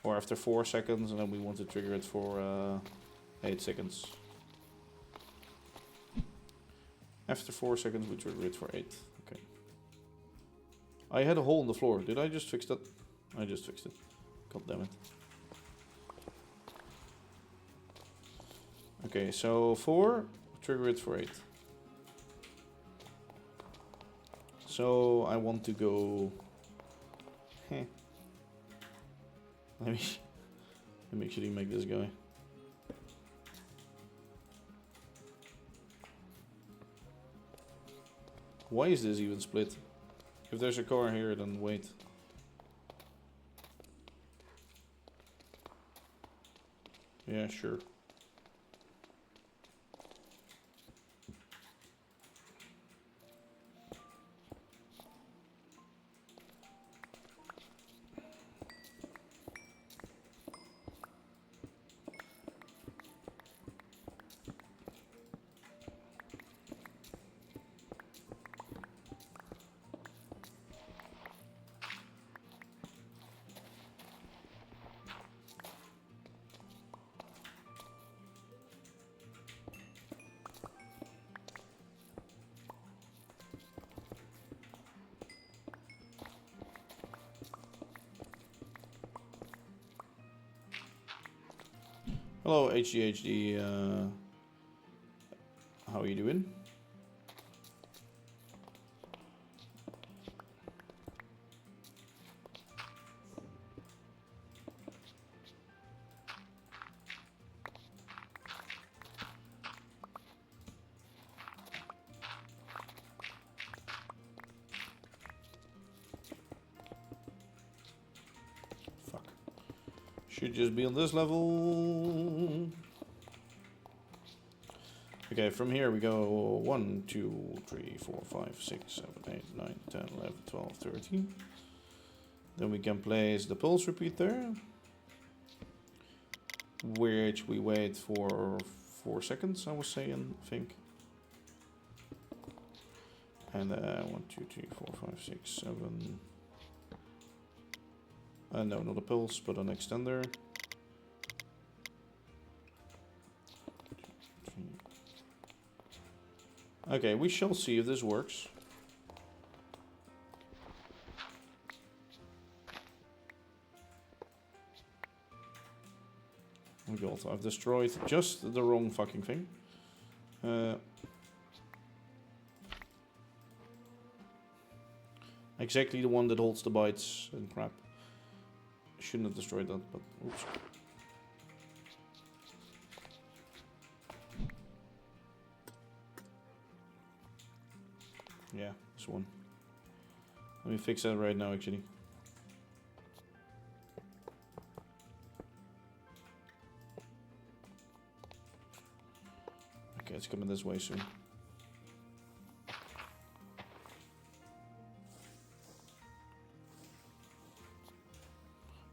or after 4 seconds, and then we want to trigger it for 8 seconds. After 4 seconds, we trigger it for 8. Okay. I had a hole in the floor. Did I just fix that? I just fixed it. God damn it. Okay, so 4, trigger it for 8. So I want to go. Let me actually make this guy. Why is this even split? If there's a car here, then wait. Yeah, sure. Hello, HDHD. How are you doing? Fuck. Should just be on this level. Okay, from here we go 1, 2, 3, 4, 5, 6, 7, 8, 9, 10, 11, 12, 13. Then we can place the pulse repeat there, which we wait for 4 seconds, I was saying, I think. And 1, 2, 3, 4, 5, 6, 7. No, not a pulse, but an extender. Okay, we shall see if this works. Oh god, I've destroyed just the wrong fucking thing. Exactly the one that holds the bytes and crap. Shouldn't have destroyed that, but oops. Yeah, this one. Let me fix that right now, actually. Okay, it's coming this way soon.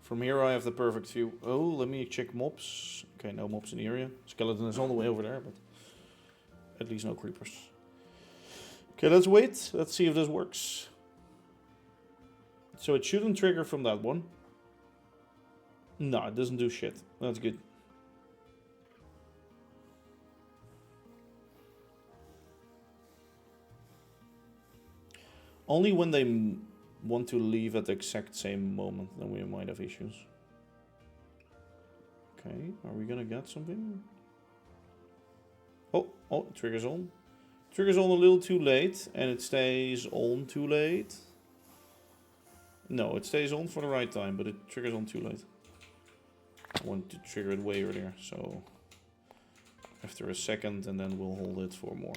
From here I have the perfect view. Oh, let me check mobs. Okay, no mobs in the area. Skeleton is all the way over there, but at least no creepers. Okay, let's wait. Let's see if this works. So it shouldn't trigger from that one. No, it doesn't do shit. That's good. Only when they want to leave at the exact same moment, then we might have issues. Okay, are we gonna get something? Oh, it triggers on. Triggers on a little too late, and it stays on too late. No, it stays on for the right time, but it triggers on too late. I want to trigger it way earlier, so after a second, and then we'll hold it for more.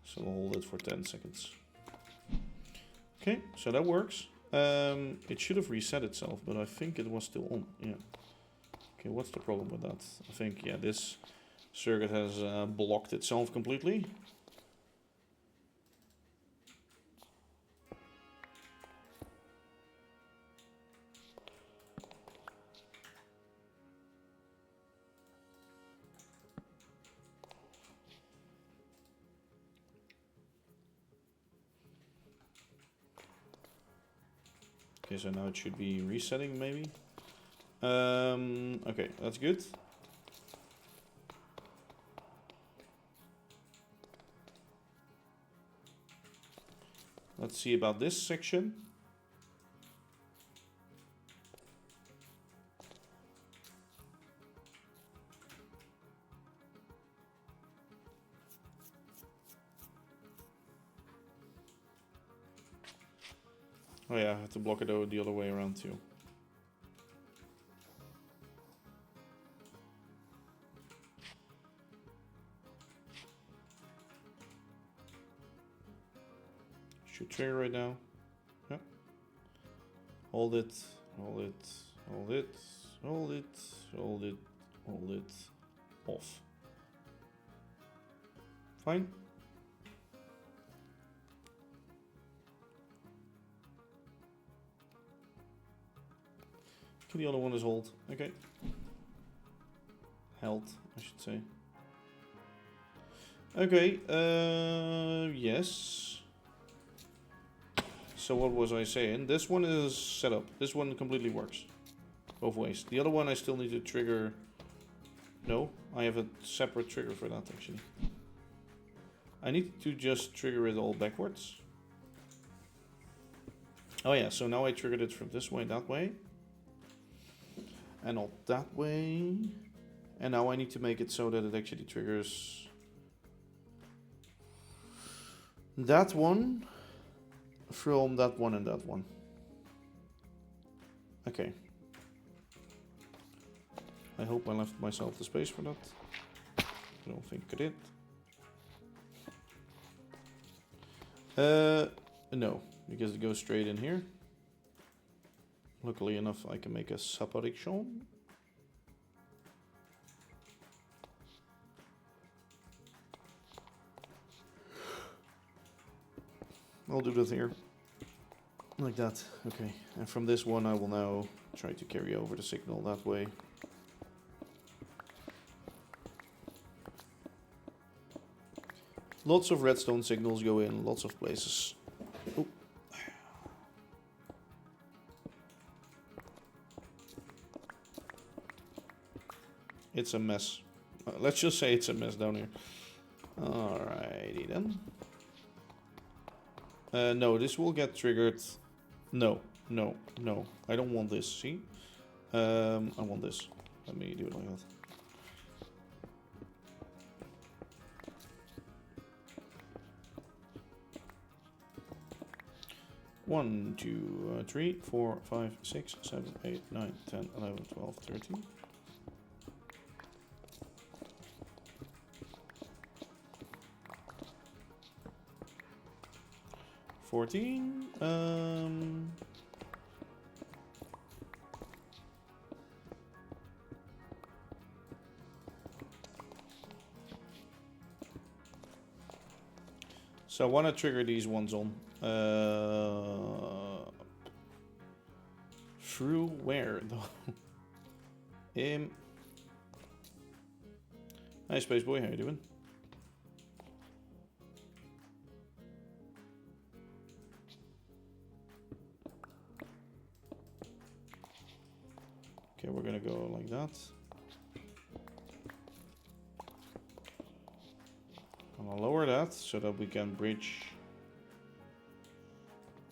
So we'll hold it for 10 seconds. Okay, so that works. It should have reset itself, but I think it was still on. Yeah. Okay, what's the problem with that? I think, yeah, this circuit has blocked itself completely. Okay, so now it should be resetting, maybe. Okay, that's good. Let's see about this section. Oh yeah, I have to block it over the other way around too. Should trigger right now. Yeah. Hold it, hold it, hold it, hold it, hold it, hold it, off. Fine. Okay, the other one is hold. Okay. Held, I should say. Okay, yes. So what was I saying? This one is set up. This one completely works. Both ways. The other one I still need to trigger. No, I have a separate trigger for that actually. I need to just trigger it all backwards. Oh yeah, so now I triggered it from this way, that way. And not that way. And now I need to make it so that it actually triggers that one from that one and that one. Okay. I hope I left myself the space for that. I don't think I did. No, because it goes straight in here. Luckily enough, I can make a separation. I'll do that here. Like that. Okay. And from this one, I will now try to carry over the signal that way. Lots of redstone signals go in lots of places. Oh. It's a mess. Let's just say it's a mess down here. Alrighty then. No, this will get triggered. No, no, no. I don't want this, see? I want this. Let me do it like that. One, 2, 3, 4, 5, 6, 7, 8, 9, 10, 11, 12, 13. 14. So I want to trigger these ones on. Through where though? Hi Space Boy, how you doing? Okay, we're gonna go like that. I'm gonna lower that so that we can bridge.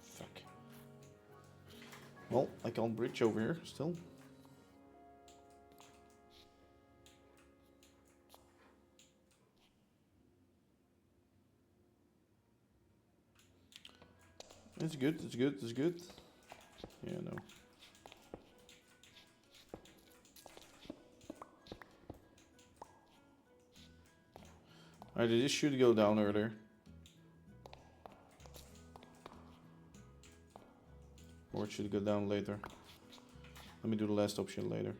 Fuck. Well, I can't bridge over here still. It's good, it's good, it's good. Yeah, no. Alright, this should go down earlier. Or it should go down later. Let me do the last option later.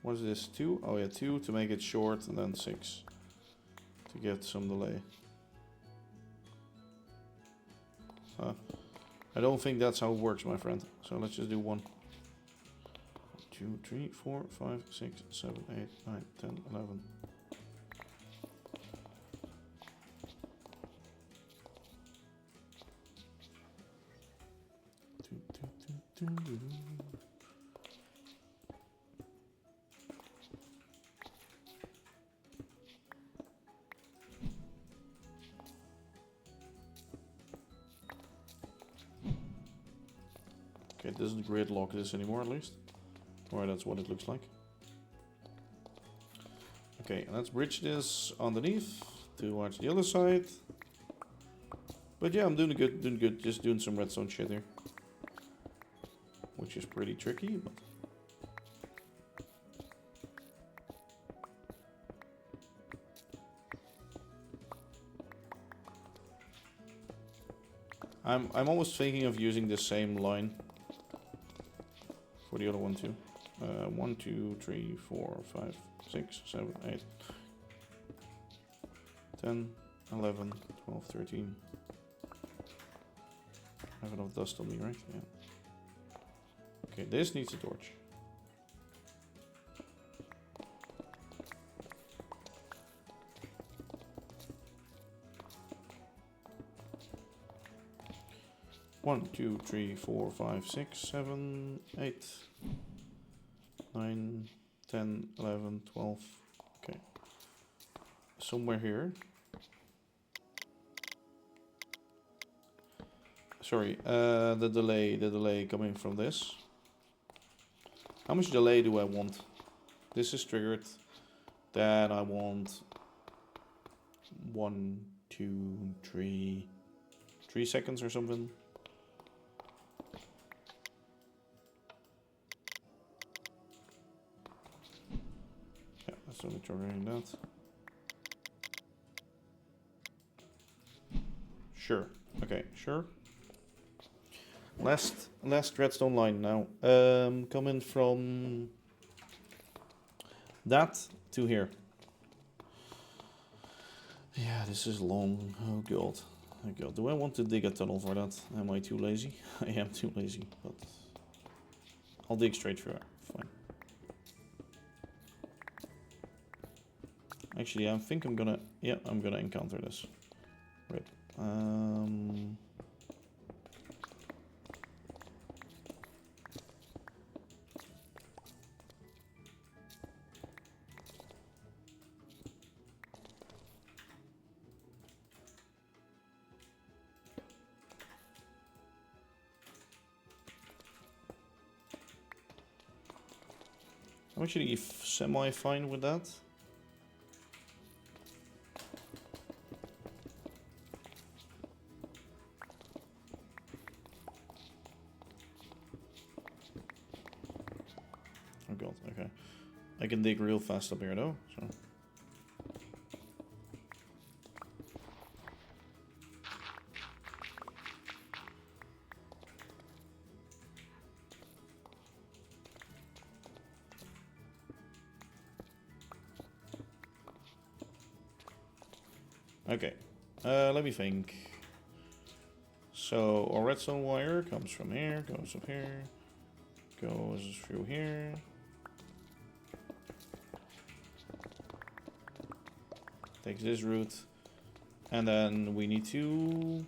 What is this? 2? Oh yeah, 2 to make it short, and then 6 to get some delay. I don't think that's how it works, my friend. So let's just do 1. 2, 3, 4, 5, 6, 7, 8, 9, 10, 11. Okay, it doesn't gridlock this anymore, at least. Or that's what it looks like. Okay, let's bridge this underneath towards the other side. But yeah, I'm doing good. Just doing some redstone shit here. Which is pretty tricky, but... I'm almost thinking of using the same line for the other one too. 1, 2, 3, 4, 5, 6, 7, 8, 10, 11, 12, 13. I have enough dust on me, right? Yeah. Okay, this needs a torch. One, 2, 3, 4, 5, 6, 7, 8, 9, 10, 11, 12. Okay. Somewhere here. Sorry, the delay coming from this. How much delay do I want? This is triggered. Then I want 1, 2, 3 seconds or something. Yeah, that's only triggering that. Sure. Okay, sure. Last redstone line now. Coming from that to here. Yeah, this is long. Oh god. Oh god. Do I want to dig a tunnel for that? Am I too lazy? I am too lazy, but I'll dig straight through it. Fine. Actually, I think I'm gonna encounter this. Rip. I'm actually semi-fine with that. Oh god, okay. I can dig real fast up here though, so... Okay, let me think. So, our redstone wire comes from here, goes up here, goes through here. Takes this route. And then we need to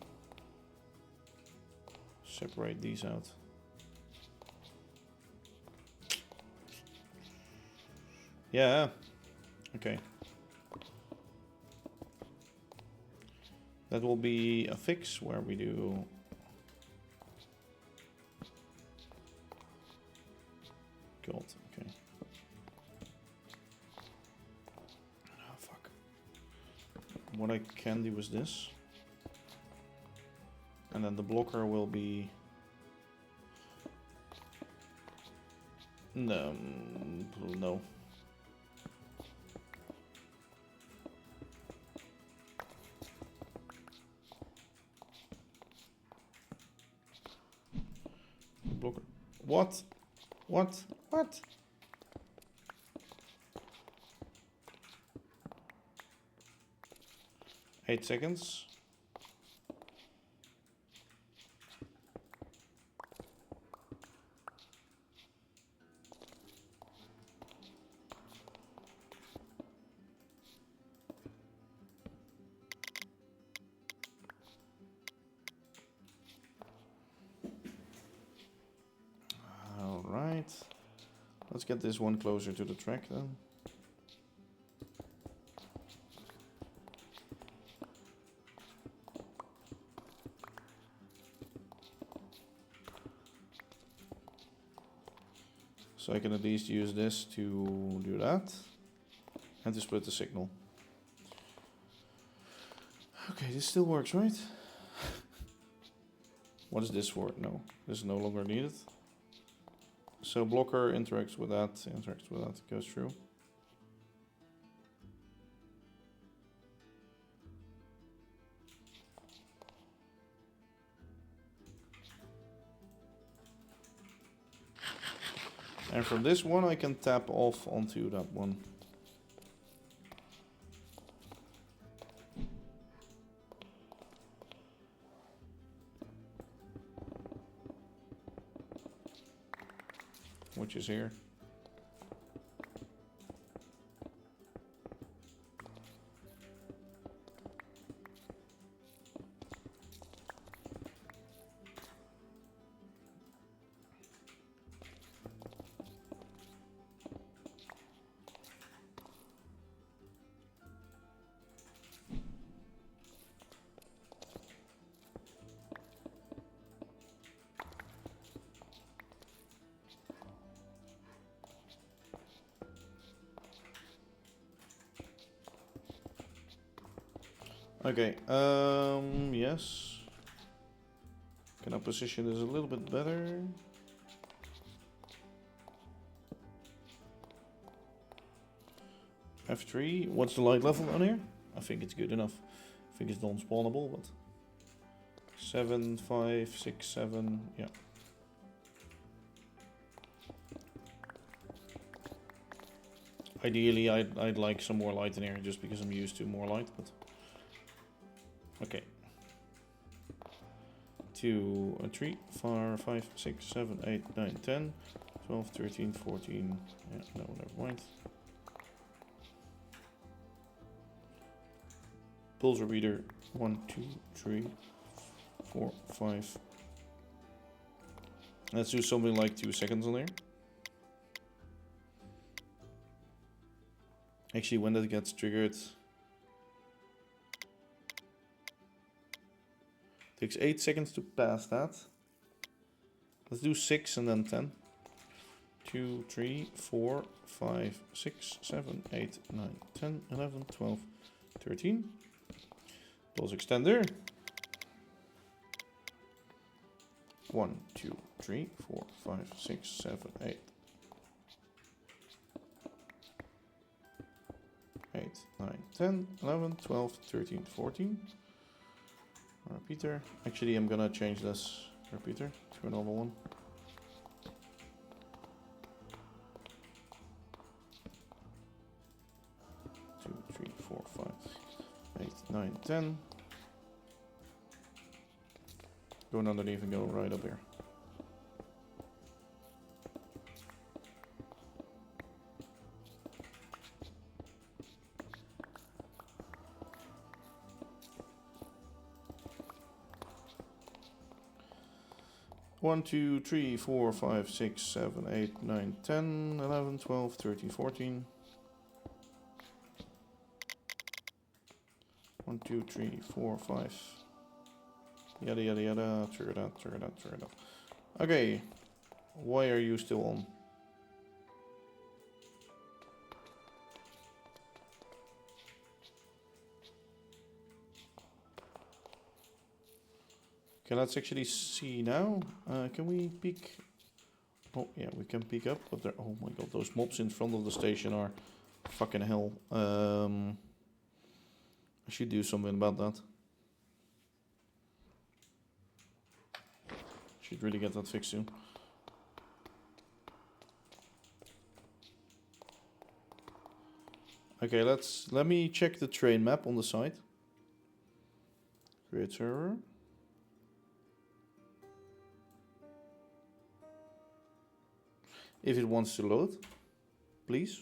separate these out. Yeah, okay. That will be a fix where we do gold, okay. Oh fuck. what I can do is this. And then the blocker will be... No. No. Blocker. What? What? What? Eight seconds. Alright. Let's get this one closer to the track then. So I can at least use this to do that. And to split the signal. Okay, this still works, right? What is this for? No, this is no longer needed. So blocker interacts with that, goes through. And from this one I can tap off onto that one. Which is here. Okay, yes. Can I position this a little bit better? F3, what's the light level on here? I think it's good enough. I think it's non-spawnable, but 7, 5, 6, 7, yeah. Ideally, I'd like some more light in here, just because I'm used to more light, but... Okay. 2, 3, 4, 5, 6, 7, 8, 9, 10, 12, 13, 14. Yeah, no, never mind. Pulse repeater 1, 2, 3, 4, 5. Let's do something like 2 seconds on there. Actually, when that gets triggered, takes 8 seconds to pass that. Let's do 6 and then 10. 2, 3, 4, 5, 6, 7, 8, 9, 10, 11, 12, 13. Pulse extender. 1, 2, 3, 4, 5, 6, 7, 8. 8, 9, 10, 11, 12, 13, 14. Repeater. Actually, I'm gonna change this repeater to a normal one. Two, 3, 4, 5, 8, 9, 10. Go underneath and go right up here. One, 2, 3, 4, 5, 6, 7, 8, 9, 10, 11, 12, 13, 14. 1, 2, 3, 4, 5. Yada yada yada. Trigger that, trigger that, trigger that. Okay. Why are you still on? Okay, let's actually see now. Can we peek? Oh, yeah, we can peek up. But there, oh my god, those mobs in front of the station are fucking hell. I should do something about that. Should really get that fixed soon. Okay, let me check the train map on the side. Create server. If it wants to load, please.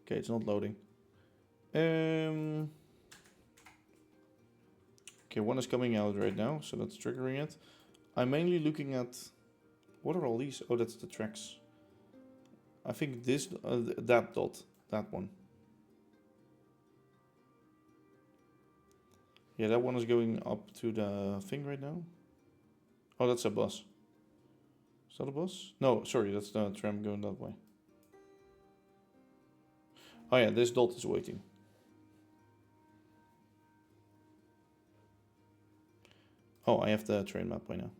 Okay, it's not loading. Okay, one is coming out right now, so that's triggering it. I'm mainly looking at, what are all these? Oh, that's the tracks. I think this, that dot, that one. Yeah, that one is going up to the thing right now. Oh, that's a bus. Is that a bus? No, sorry, that's the tram going that way. Oh yeah, this dot is waiting. Oh, I have the train map by now.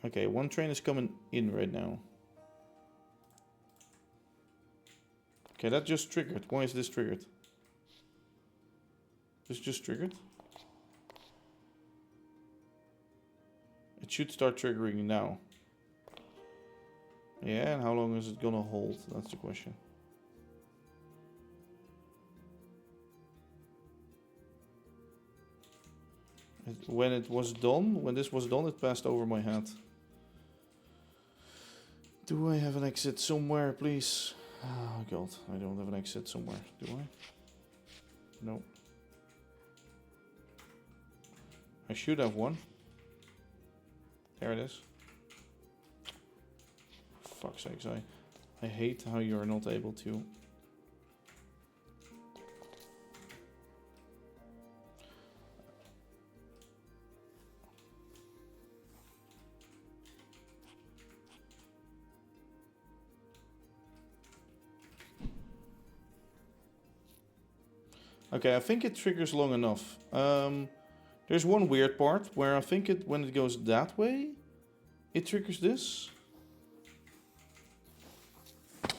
Okay, one train is coming in right now. Okay, that just triggered. Why is this triggered? This just triggered? It should start triggering now. Yeah, and how long is it gonna hold? That's the question. When it was done, when this was done, it passed over my head. Do I have an exit somewhere, please? Oh god, I don't have an exit somewhere, do I? No. I should have one. There it is. For fuck's sakes, I hate how you're not able to. Okay, I think it triggers long enough. There's one weird part where I think when it goes that way, it triggers this. I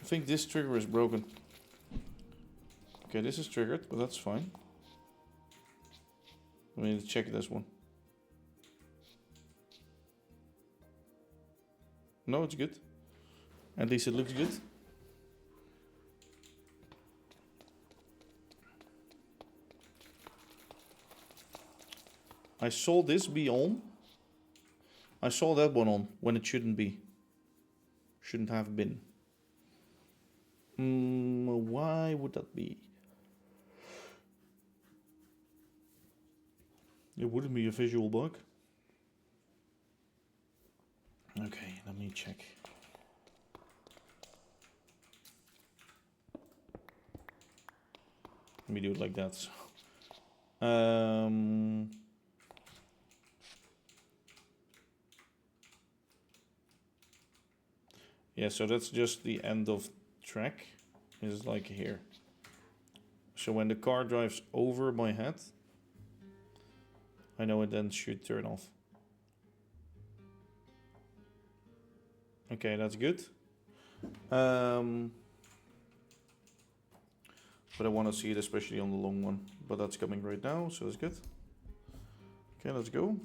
think this trigger is broken. Okay, this is triggered, but that's fine. Let me check this one. No, it's good. At least it looks good. I saw this be on. I saw that one on when it shouldn't be. Shouldn't have been. Why would that be? It wouldn't be a visual bug. Okay, let me check. Let me do it like that. Yeah, so that's just the end of track. Is like here. So when the car drives over my head, I know it then should turn off. Okay, that's good. But I want to see it especially on the long one. But that's coming right now, so that's good. Okay, let's go.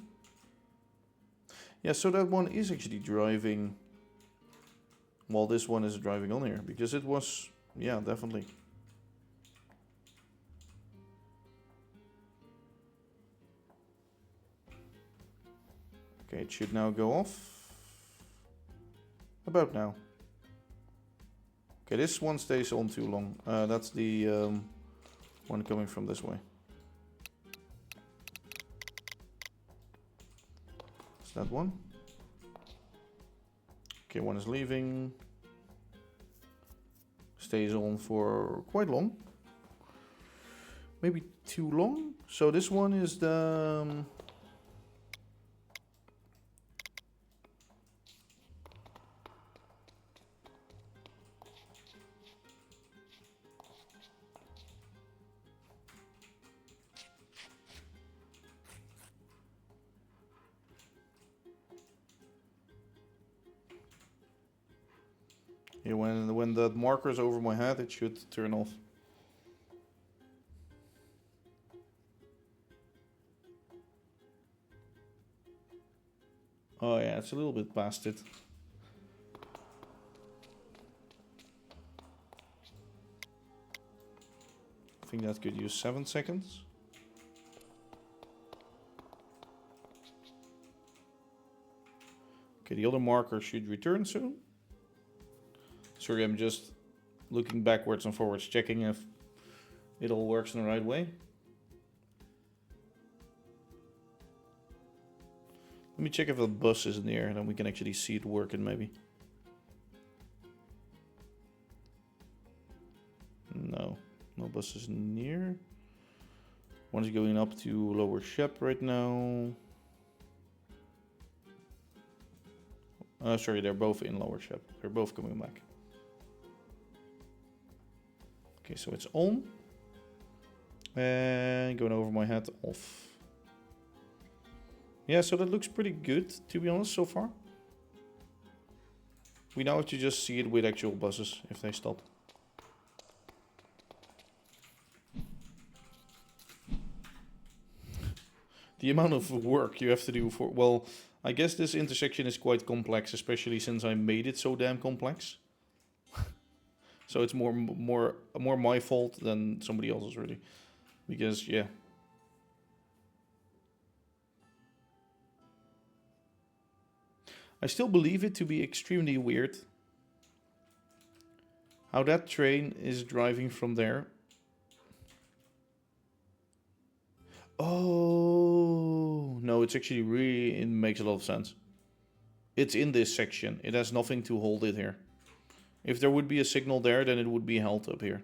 Yeah, so that one is actually driving while this one is driving on here. Because it was, yeah, definitely. Okay, it should now go off. About now. Okay, this one stays on too long. That's the one coming from this way. Is that one? Okay, one is leaving. Stays on for quite long. Maybe too long. So this one is the... Yeah, when that marker is over my head, it should turn off. Oh yeah, it's a little bit past it. I think that could use 7 seconds. Okay, the other marker should return soon. Sorry, I'm just looking backwards and forwards, checking if it all works in the right way. Let me check if the bus is near, and then we can actually see it working maybe. No, no bus is near. One is going up to Lower Shep right now. Sorry, they're both in Lower Shep. They're both coming back. Okay, so it's on. And going over my head, off. Yeah, so that looks pretty good, to be honest, so far. We now have to just see it with actual buses, if they stop. The amount of work you have to do for... Well, I guess this intersection is quite complex, especially since I made it so damn complex. So it's more my fault than somebody else's, really. Because, yeah. I still believe it to be extremely weird how that train is driving from there. Oh, no, it's actually really, it makes a lot of sense. It's in this section. It has nothing to hold it here. If there would be a signal there, then it would be held up here.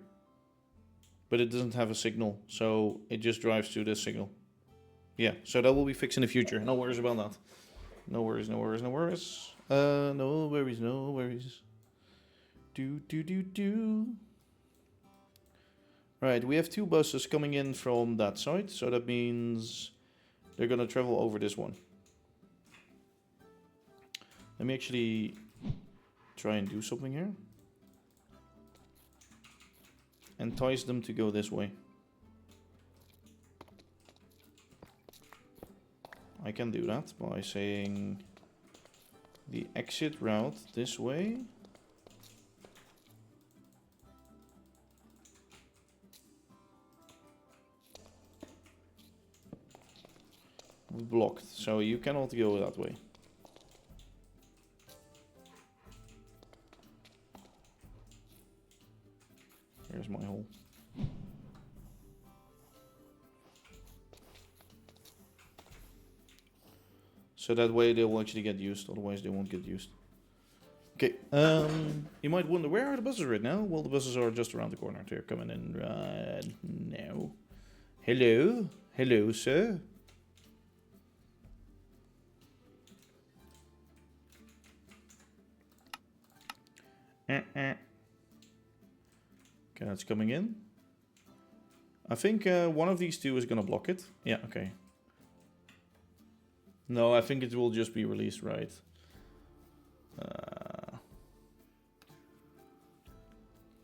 But it doesn't have a signal, so it just drives to this signal. Yeah, so that will be fixed in the future. No worries about that. No worries, no worries, no worries. No worries, no worries. Right, we have 2 buses coming in from that side, so that means they're gonna travel over this one. Let me actually try and do something here. Entice them to go this way. I can do that by saying the exit route this way. Blocked, so you cannot go that way. Here's my hole. So that way they will actually get used, otherwise they won't get used. Okay, you might wonder, where are the buses right now? Well, the buses are just around the corner. They're coming in right now. Hello? Hello, sir? Okay, that's coming in. I think one of these 2 is gonna block it. Yeah, okay. No, I think it will just be released, right?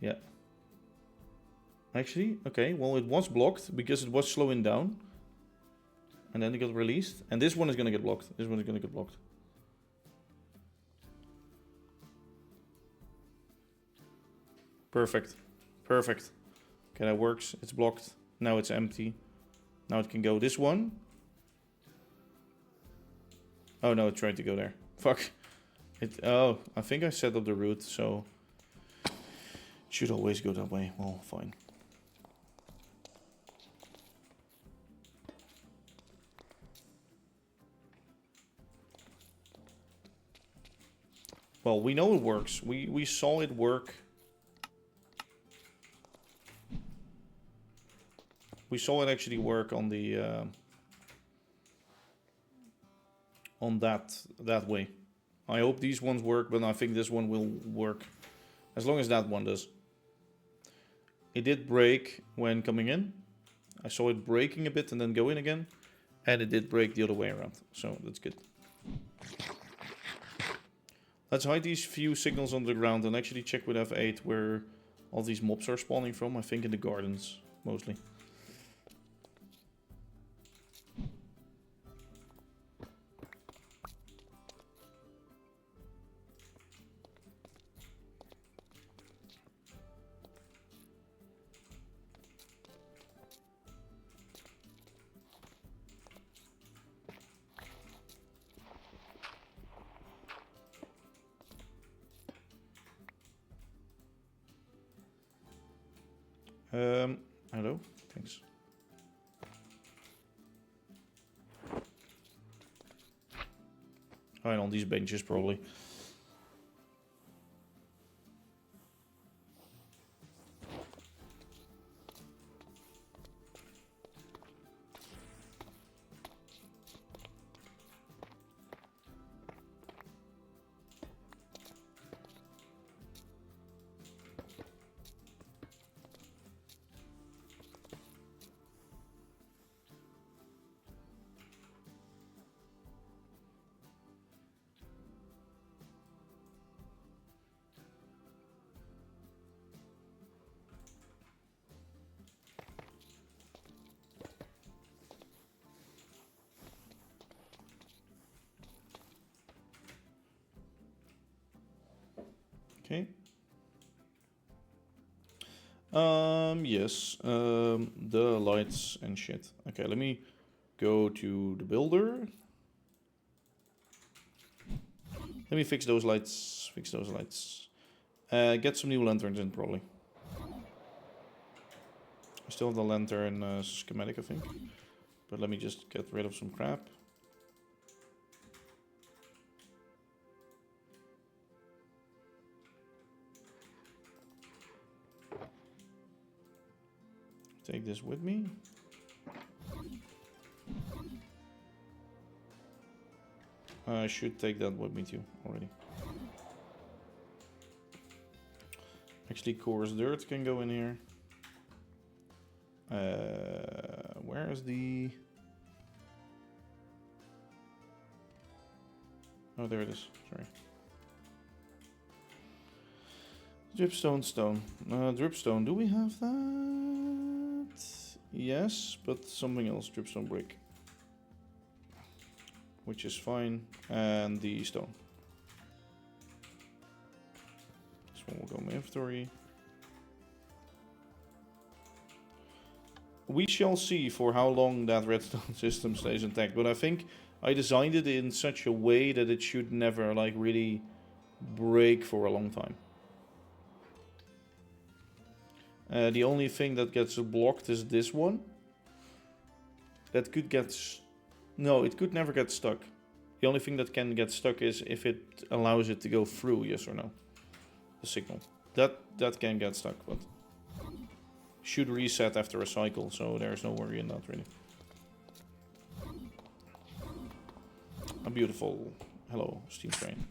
Yeah. Actually, okay, well, it was blocked because it was slowing down. And then it got released. And this one is gonna get blocked. This one is gonna get blocked. Perfect. Perfect. Okay, that works. It's blocked. Now it's empty. Now it can go this one. Oh no, it tried to go there. Fuck. Oh, I think I set up the route, so it should always go that way. Well, fine. Well, we know it works. We saw it work. We saw it actually work on the on that way. I hope these ones work, but I think this one will work as long as that one does. It did break when coming in. I saw it breaking a bit and then go in again, and it did break the other way around, so that's good. Let's hide these few signals on the ground and actually check with F8 where all these mobs are spawning from. I think in the gardens, mostly. Hello? Thanks. Oh, and on these benches, probably. Okay. Yes. The lights and shit. Okay, let me go to the builder. Let me fix those lights. Fix those lights. Get some new lanterns in, probably. I still have the lantern schematic, I think. But let me just get rid of some crap. Take this with me. I should take that with me too, already. Actually, coarse dirt can go in here. Where is the... Oh, there it is. Sorry. Dripstone stone. Dripstone. Do we have that? Yes, but something else. Dripstone brick. Which is fine. And the stone. This one will go in my inventory. We shall see for how long that redstone system stays intact. But I think I designed it in such a way that it should never like really break for a long time. The only thing that gets blocked is this one. That could get... No, it could never get stuck. The only thing that can get stuck is if it allows it to go through, yes or no. The signal. That can get stuck, but... Should reset after a cycle, so there's no worry in that, really. A beautiful... Hello, steam train.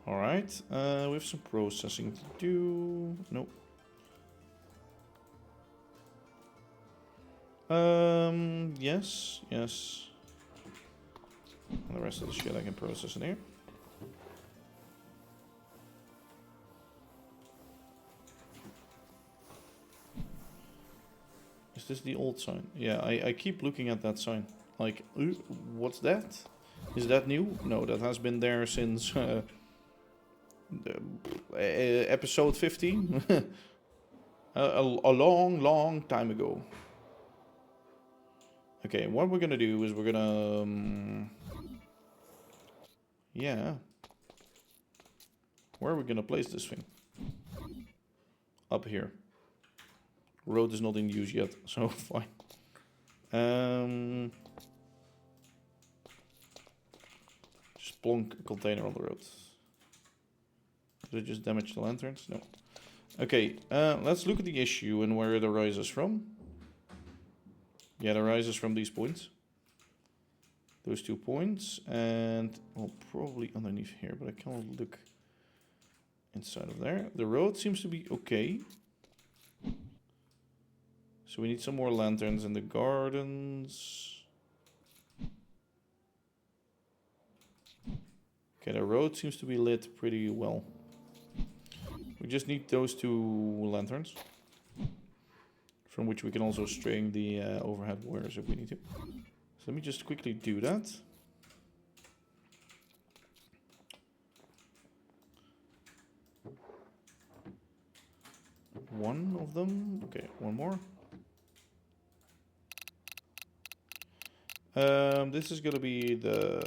Alright, we have some processing to do. Nope. Yes. And the rest of the shit I can process in here. Is this the old sign? Yeah, I keep looking at that sign. Like, what's that? Is that new? No, that has been there since... episode 15 a long time ago. Okay, what we're gonna do is we're gonna yeah, where are we gonna place this thing? Up here. Road is not in use yet, so fine. Just plonk a container on the road. Did it just damage the lanterns? No. Okay, let's look at the issue and where it arises from. Yeah, it arises from these points. Those 2 points, and well, probably underneath here, but I cannot look inside of there. The road seems to be okay. So we need some more lanterns in the gardens. Okay, the road seems to be lit pretty well. We just need those 2 lanterns, from which we can also string the overhead wires if we need to. So let me just quickly do that. One of them. Okay, one more. This is gonna be the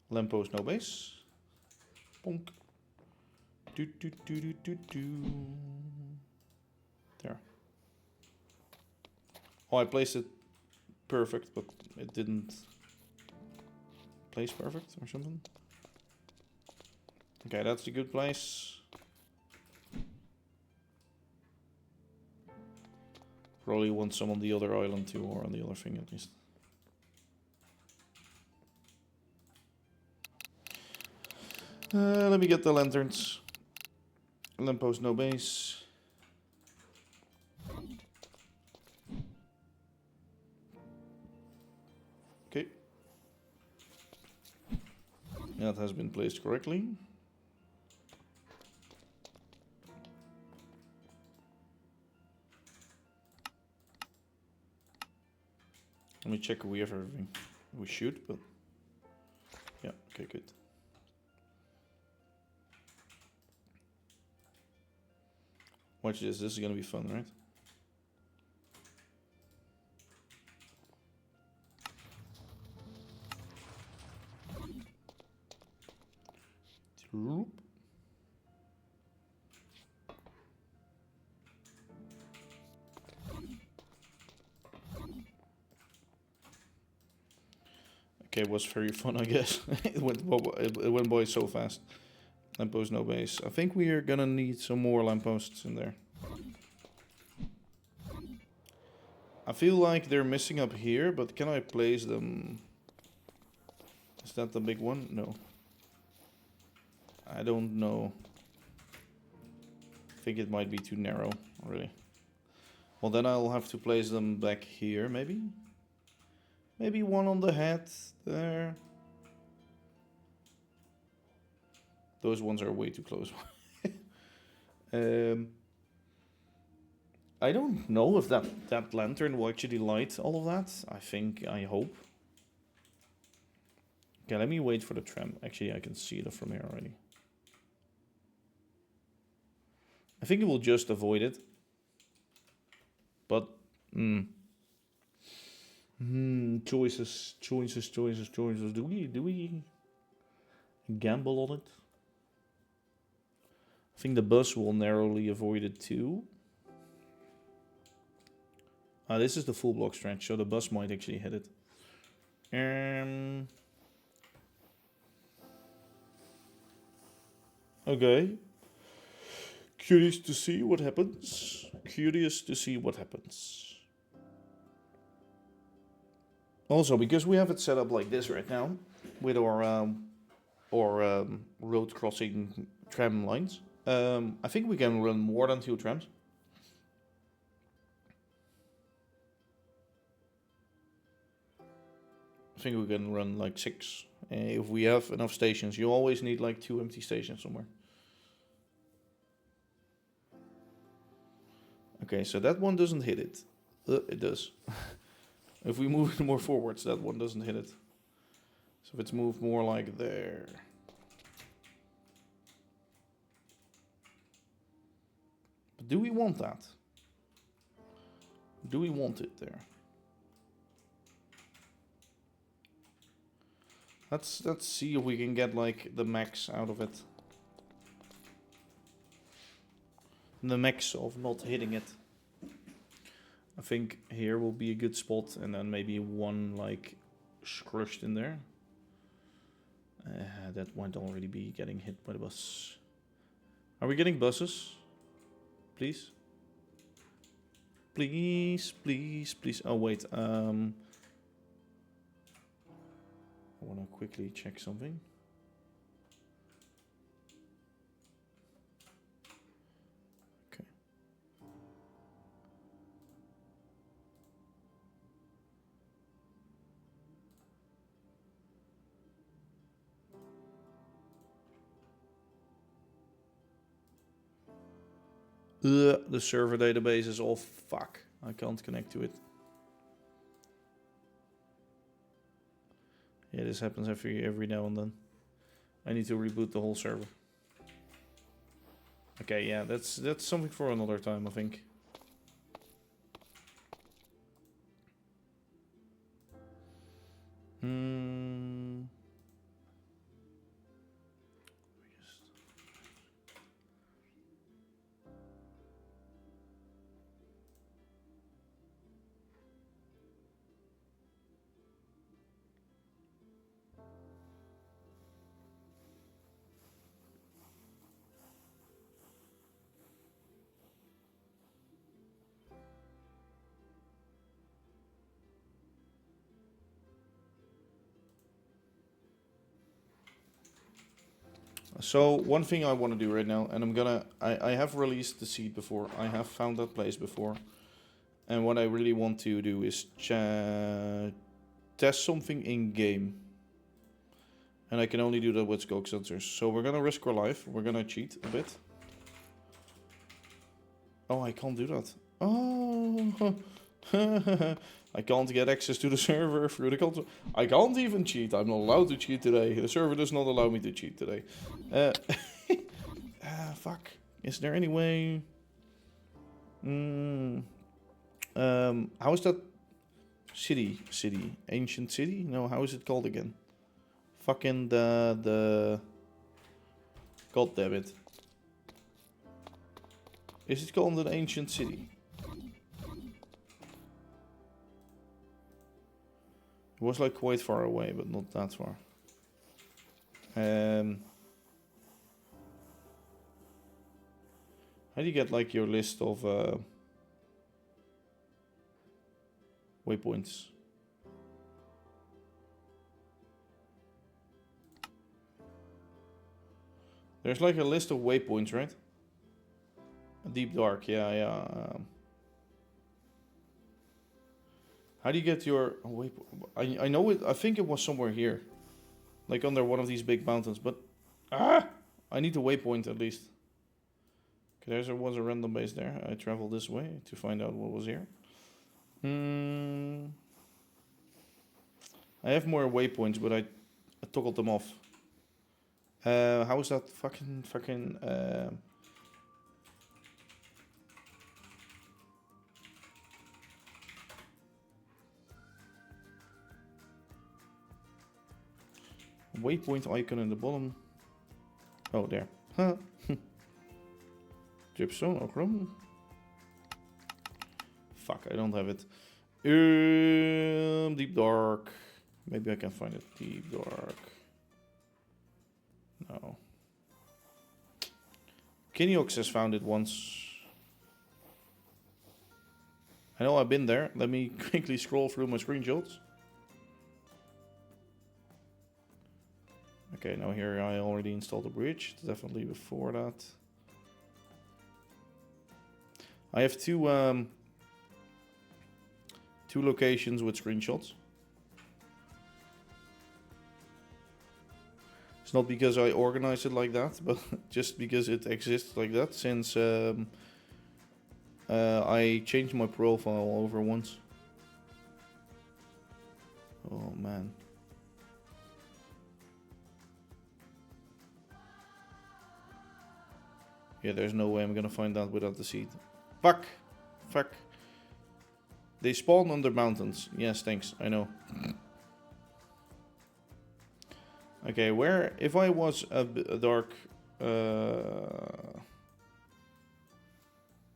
lamppost no base. Bonk. Do do do do do do. There. Oh, I placed it perfect, but it didn't place perfect or something. Okay, that's a good place. Probably want some on the other island too, or on the other thing at least. Let me get the lanterns. Lamppost no base. Okay. That has been placed correctly. Let me check if we have everything. We should, but yeah, okay, good. Watch this, this is gonna be fun, right? Okay, it was very fun, I guess. it went by so fast. Lamppost no base. I think we are gonna need some more lampposts in there. I feel like they're missing up here, but can I place them? Is that the big one? No. I don't know. I think it might be too narrow, really. Well, then I'll have to place them back here, maybe? Maybe one on the head there. Those ones are way too close. I don't know if that lantern will actually light all of that. I hope. Okay, let me wait for the tram. Actually, I can see it from here already. I think it will just avoid it. But, choices. Do we gamble on it? I think the bus will narrowly avoid it too. This is the full block stretch, so the bus might actually hit it. Okay. Curious to see what happens. Also, because we have it set up like this right now, with our road crossing tram lines, I think we can run more than 2 trams. I think we can run like 6. If we have enough stations, you always need like 2 empty stations somewhere. Okay, so that one doesn't hit it. It does. If we move it more forwards, that one doesn't hit it. So if it's moved more like there. But do we want that? Do we want it there? Let's see if we can get like the max out of it. The max of not hitting it. I think here will be a good spot, and then maybe one like crushed in there. That might already be getting hit by the bus. Are we getting buses? Please? Please, please, please. Oh wait, I want to quickly check something. The server database is all fuck. I can't connect to it. Yeah, this happens every now and then. I need to reboot the whole server. Okay, yeah, that's something for another time, I think. So one thing I want to do right now, and I have released the seed before. I have found that place before. And what I really want to do is test something in game. And I can only do that with scope sensors. So we're gonna risk our life. We're gonna cheat a bit. Oh, I can't do that. Oh, I can't get access to the server through the console. I can't even cheat. I'm not allowed to cheat today. The server does not allow me to cheat today. Fuck. Is there any way? How is that city? Ancient city? No, how is it called again? Fucking the... God damn it. Is it called an ancient city? It was like quite far away, but not that far. How do you get like your list of waypoints? There's like a list of waypoints, right? Deep dark, yeah. How do you get your waypoint? I know it. I think it was somewhere here, like under one of these big mountains. But I need a waypoint at least. Okay, there was a random base there. I traveled this way to find out what was here. I have more waypoints, but I toggled them off. How is that fucking waypoint icon in the bottom? Oh, there. Huh. Dripstone, ochrom. Fuck, I don't have it. Deep dark. Maybe I can find it. Deep dark. No. Kinyox has found it once. I know I've been there. Let me quickly scroll through my screenshots. Okay, now here I already installed the bridge. Definitely before that. I have two locations with screenshots. It's not because I organized it like that, but just because it exists like that since I changed my profile over once. Oh man. Yeah, there's no way I'm gonna find that without the seed. Fuck. They spawn under mountains. Yes, thanks. I know. Okay, where... If I was a dark...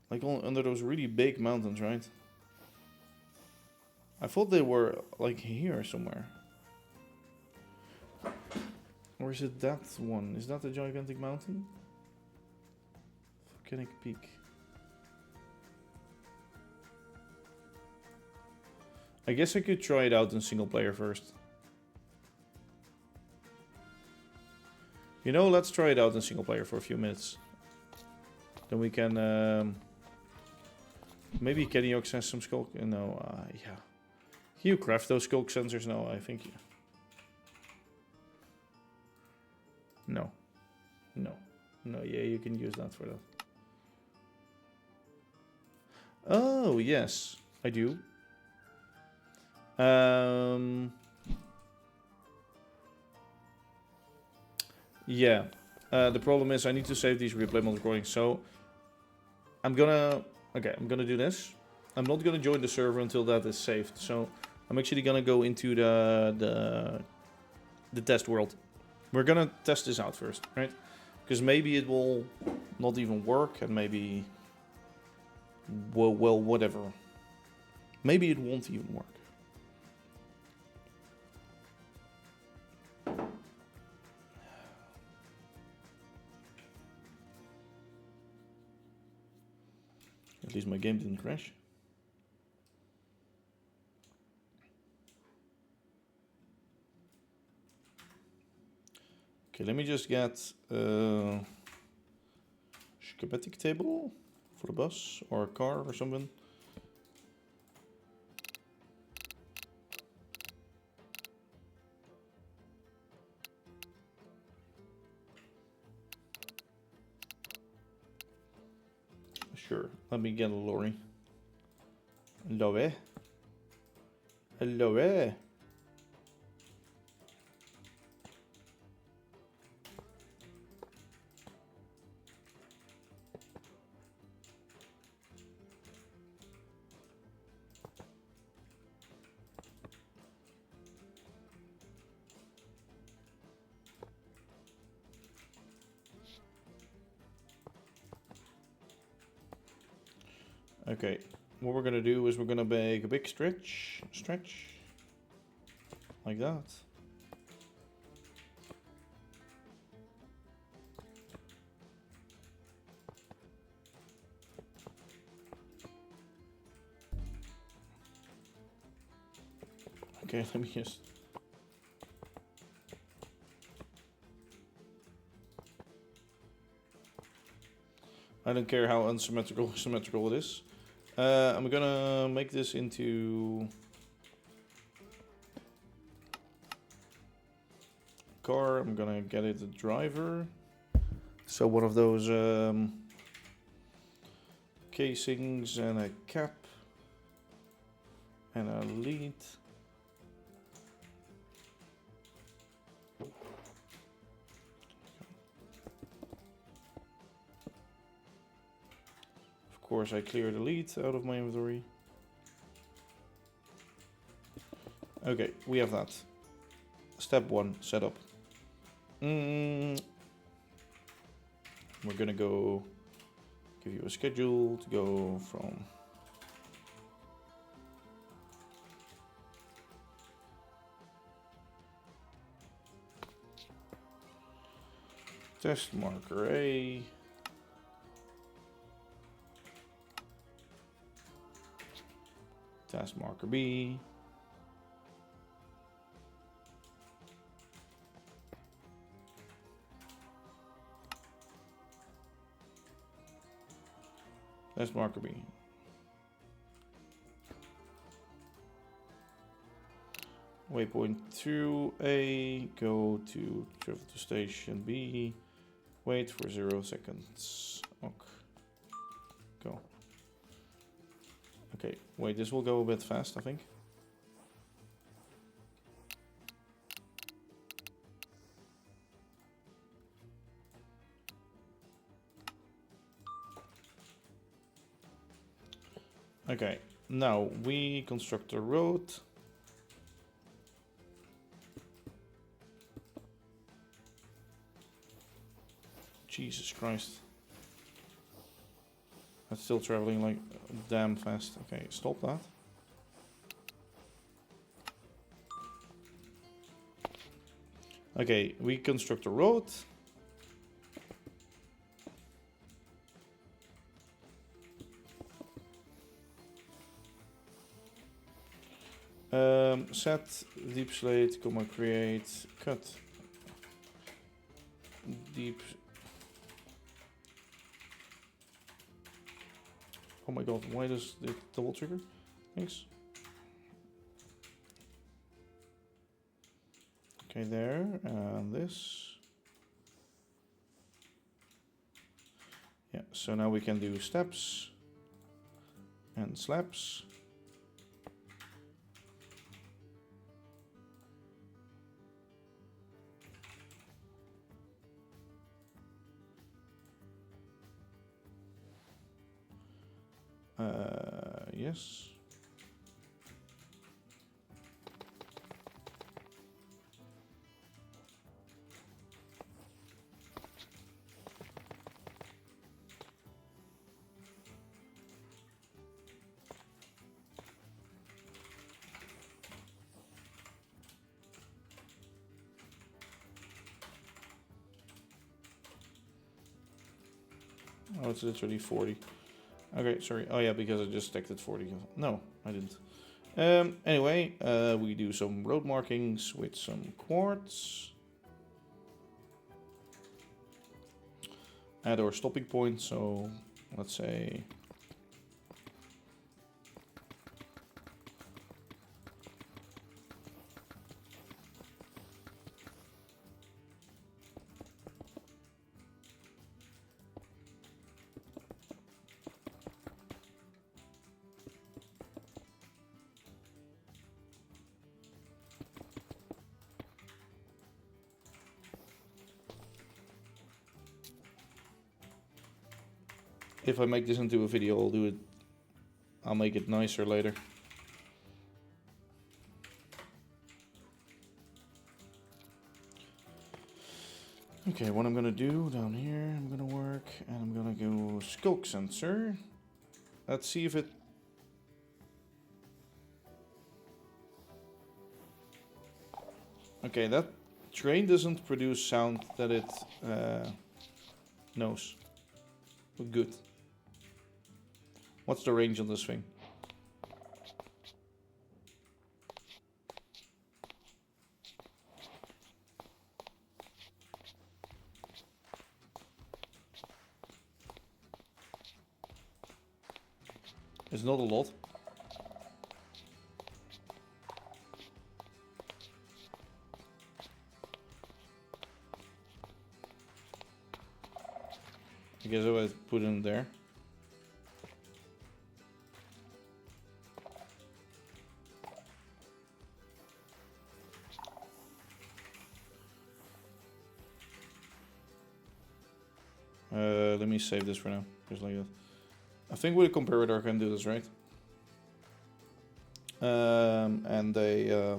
like under those really big mountains, right? I thought they were like here somewhere. Or is it that one? Is that a gigantic mountain? Volcanic Peak. I guess I could try it out in single player first. You know, let's try it out in single player for a few minutes. Then we can... maybe Kenyox has some skulk... No, yeah. Can you craft those skulk sensors? No, I think... No. No, yeah, you can use that for that. Oh, yes, I do. Yeah. The problem is I need to save these replay mode recordings, so I'm gonna do this. I'm not gonna join the server until that is saved. So I'm actually gonna go into the test world. We're gonna test this out first, right? Because maybe it will not even work, and maybe well whatever. Maybe it won't even work. At least my game didn't crash. Okay, let me just get a schematic table for the bus or a car or something. Sure, let me get a lorry. Hello. Hello. Okay, what we're gonna do is we're gonna make a big stretch, like that. Okay, let me just. I don't care how unsymmetrical symmetrical it is. I'm gonna make this into car. I'm gonna get it a driver. So one of those casings and a cap and a lead. Of course, I clear the lead out of my inventory. Okay, we have that. Step 1, setup. We're gonna go give you a schedule to go from test marker A, task marker B, task marker B. Waypoint through A, go to travel to station B, wait for 0 seconds. Ok. Go. Okay, wait, this will go a bit fast, I think. Okay, now we construct a road. Jesus Christ. That's still traveling like damn fast. Okay, stop that. Okay, we construct a road. Set deep slate, comma create, cut. Deep. Oh my god, why does it double trigger? Thanks. Okay, there, and this. Yeah, so now we can do steps. and slabs. Yes. Oh, it's literally 40. Okay, sorry. Oh yeah, because I just stacked it 40. No, I didn't. Anyway, we do some road markings with some quartz. Add our stopping point, so let's say if I make this into a video, I'll make it nicer later. Okay, what I'm gonna do down here, I'm gonna work, and I'm gonna go skulk sensor. Let's see if it... Okay, that train doesn't produce sound that it knows. But good. What's the range on this thing? It's not a lot. I guess I would put it there. Let me save this for now, just like that. I think with a comparator I can do this, right? And they...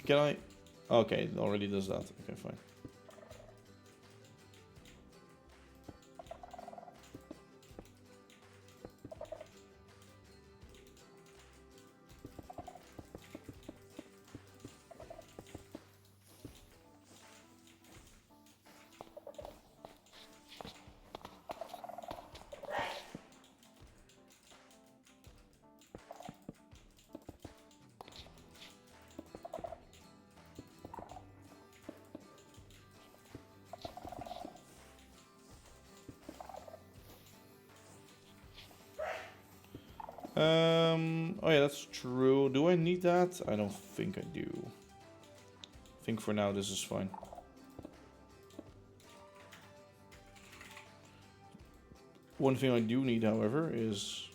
Can I? Okay, it already does that. Okay, fine. Oh yeah, that's true. Do I need that? I don't think I do. I think for now this is fine. One thing I do need, however, is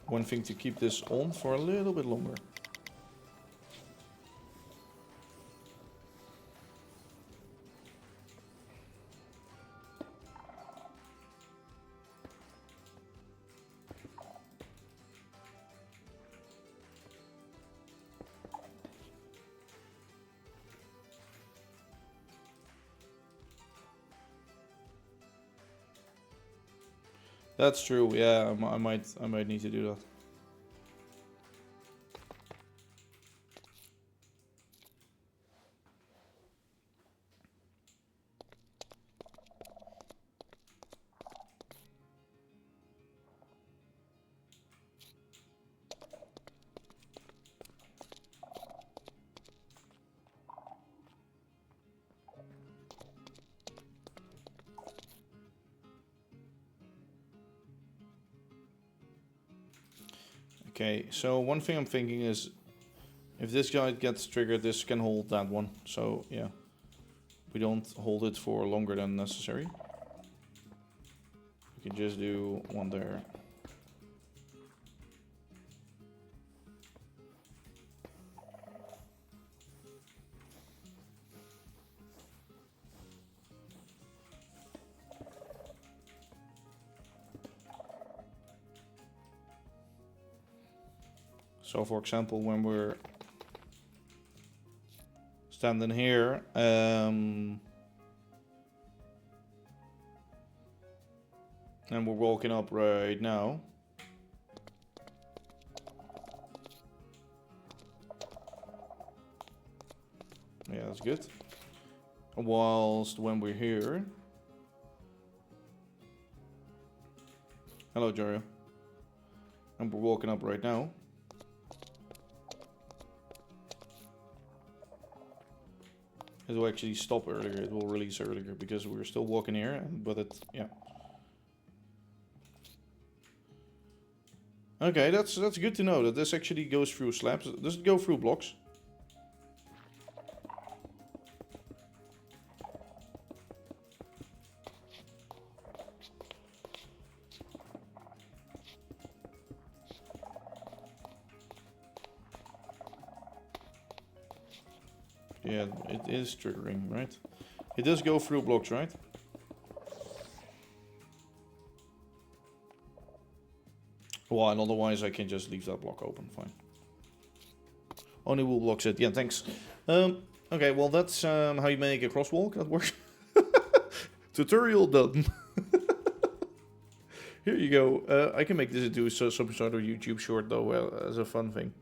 one thing to keep this on for a little bit longer. That's true. Yeah, I might need to do that. Okay, so one thing I'm thinking is, if this guy gets triggered, this can hold that one. So, yeah. We don't hold it for longer than necessary. We can just do one there. So, for example, when we're standing here, and we're walking up right now. Yeah, that's good. Whilst when we're here. Hello, Jorio. And we're walking up right now. It will actually stop earlier. It will release earlier because we're still walking here. But it, yeah. Okay, that's good to know that this actually goes through slabs. Does it go through blocks? Yeah, it is triggering, right? It does go through blocks, right? Well, and otherwise I can just leave that block open, fine. Only wool blocks it, yeah, thanks. Okay, well that's how you make a crosswalk, that works. Tutorial done. Here you go. I can make this into some sort of YouTube short though, as a fun thing.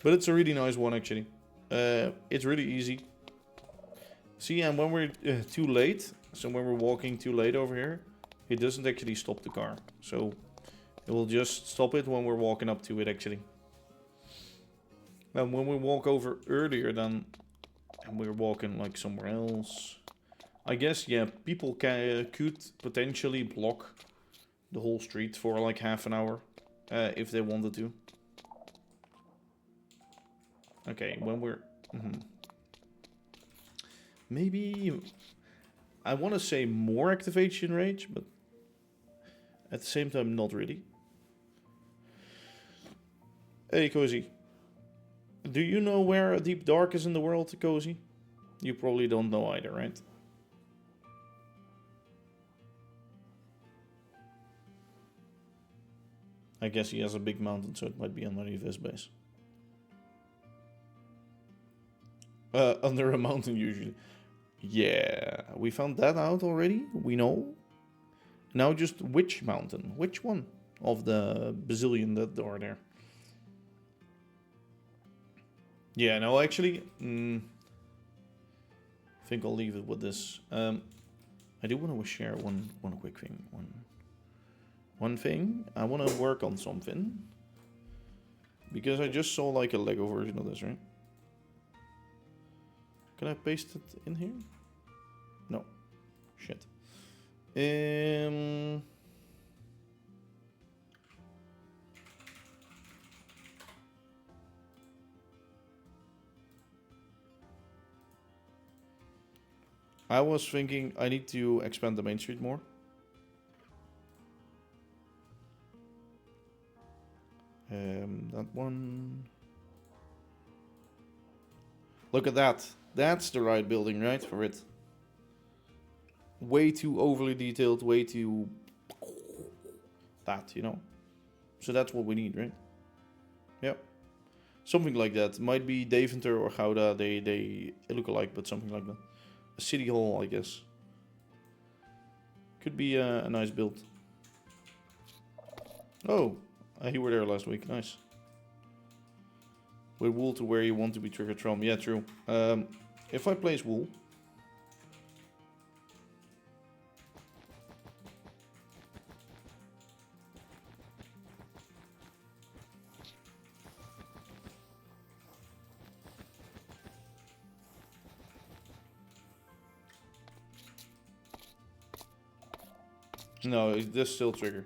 But it's a really nice one actually. It's really easy. See, and when we're too late, so when we're walking too late over here, it doesn't actually stop the car. So it will just stop it when we're walking up to it actually. And when we walk over earlier then, and we're walking like somewhere else, I guess, yeah, people could potentially block the whole street for like half an hour, if they wanted to. Okay, when we're... Maybe... I want to say more activation range, but at the same time, not really. Hey, Cozy. Do you know where a deep dark is in the world, Cozy? You probably don't know either, right? I guess he has a big mountain, so it might be underneath his base. Under a mountain, usually. Yeah, we found that out already. We know. Now just which mountain? Which one of the bazillion that are there? Yeah, no, actually, I think I'll leave it with this. I do want to share one quick thing. One thing. I want to work on something. Because I just saw like a Lego version of this, right? Can I paste it in here? No. Shit. I was thinking I need to expand the main street more. That one. Look at that. That's the right building, right? For it. Way too overly detailed, way too... that, you know? So that's what we need, right? Yep. Something like that. Might be Deventer or Gouda, they look alike, but something like that. A city hall, I guess. Could be a nice build. Oh, you were there last week. Nice. With wool to where you want to be triggered from. Yeah, true. If I place wool... No, it does still trigger.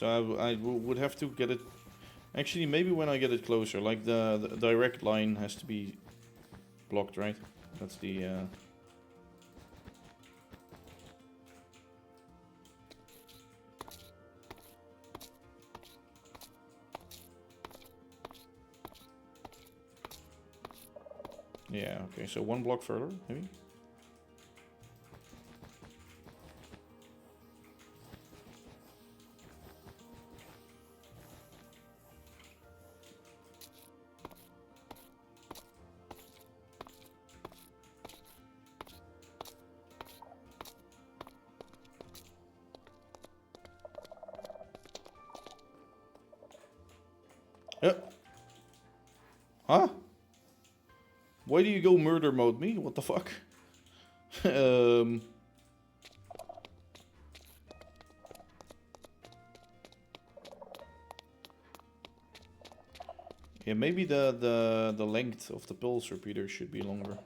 So I would have to get it. Actually, maybe when I get it closer, like the direct line has to be blocked, right? That's the. Yeah. Okay. So one block further, maybe. Yep. Huh? Why do you go murder mode me? What the fuck? Yeah, maybe the length of the pulse repeater should be longer.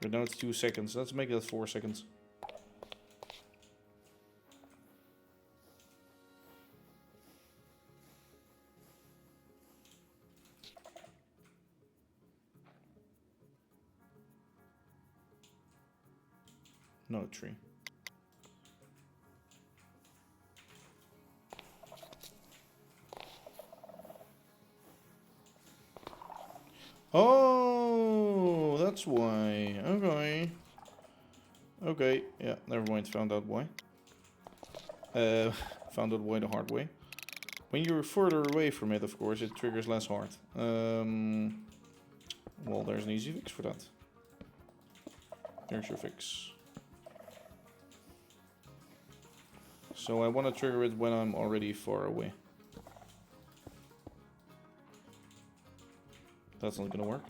But now it's 2 seconds. Let's make that 4 seconds. No, 3. Oh, that's why. Okay. Okay, yeah, never mind. Found out why. Found out why the hard way. When you're further away from it, of course, it triggers less hard. Well, there's an easy fix for that. There's your fix. So I want to trigger it when I'm already far away. That's not gonna work.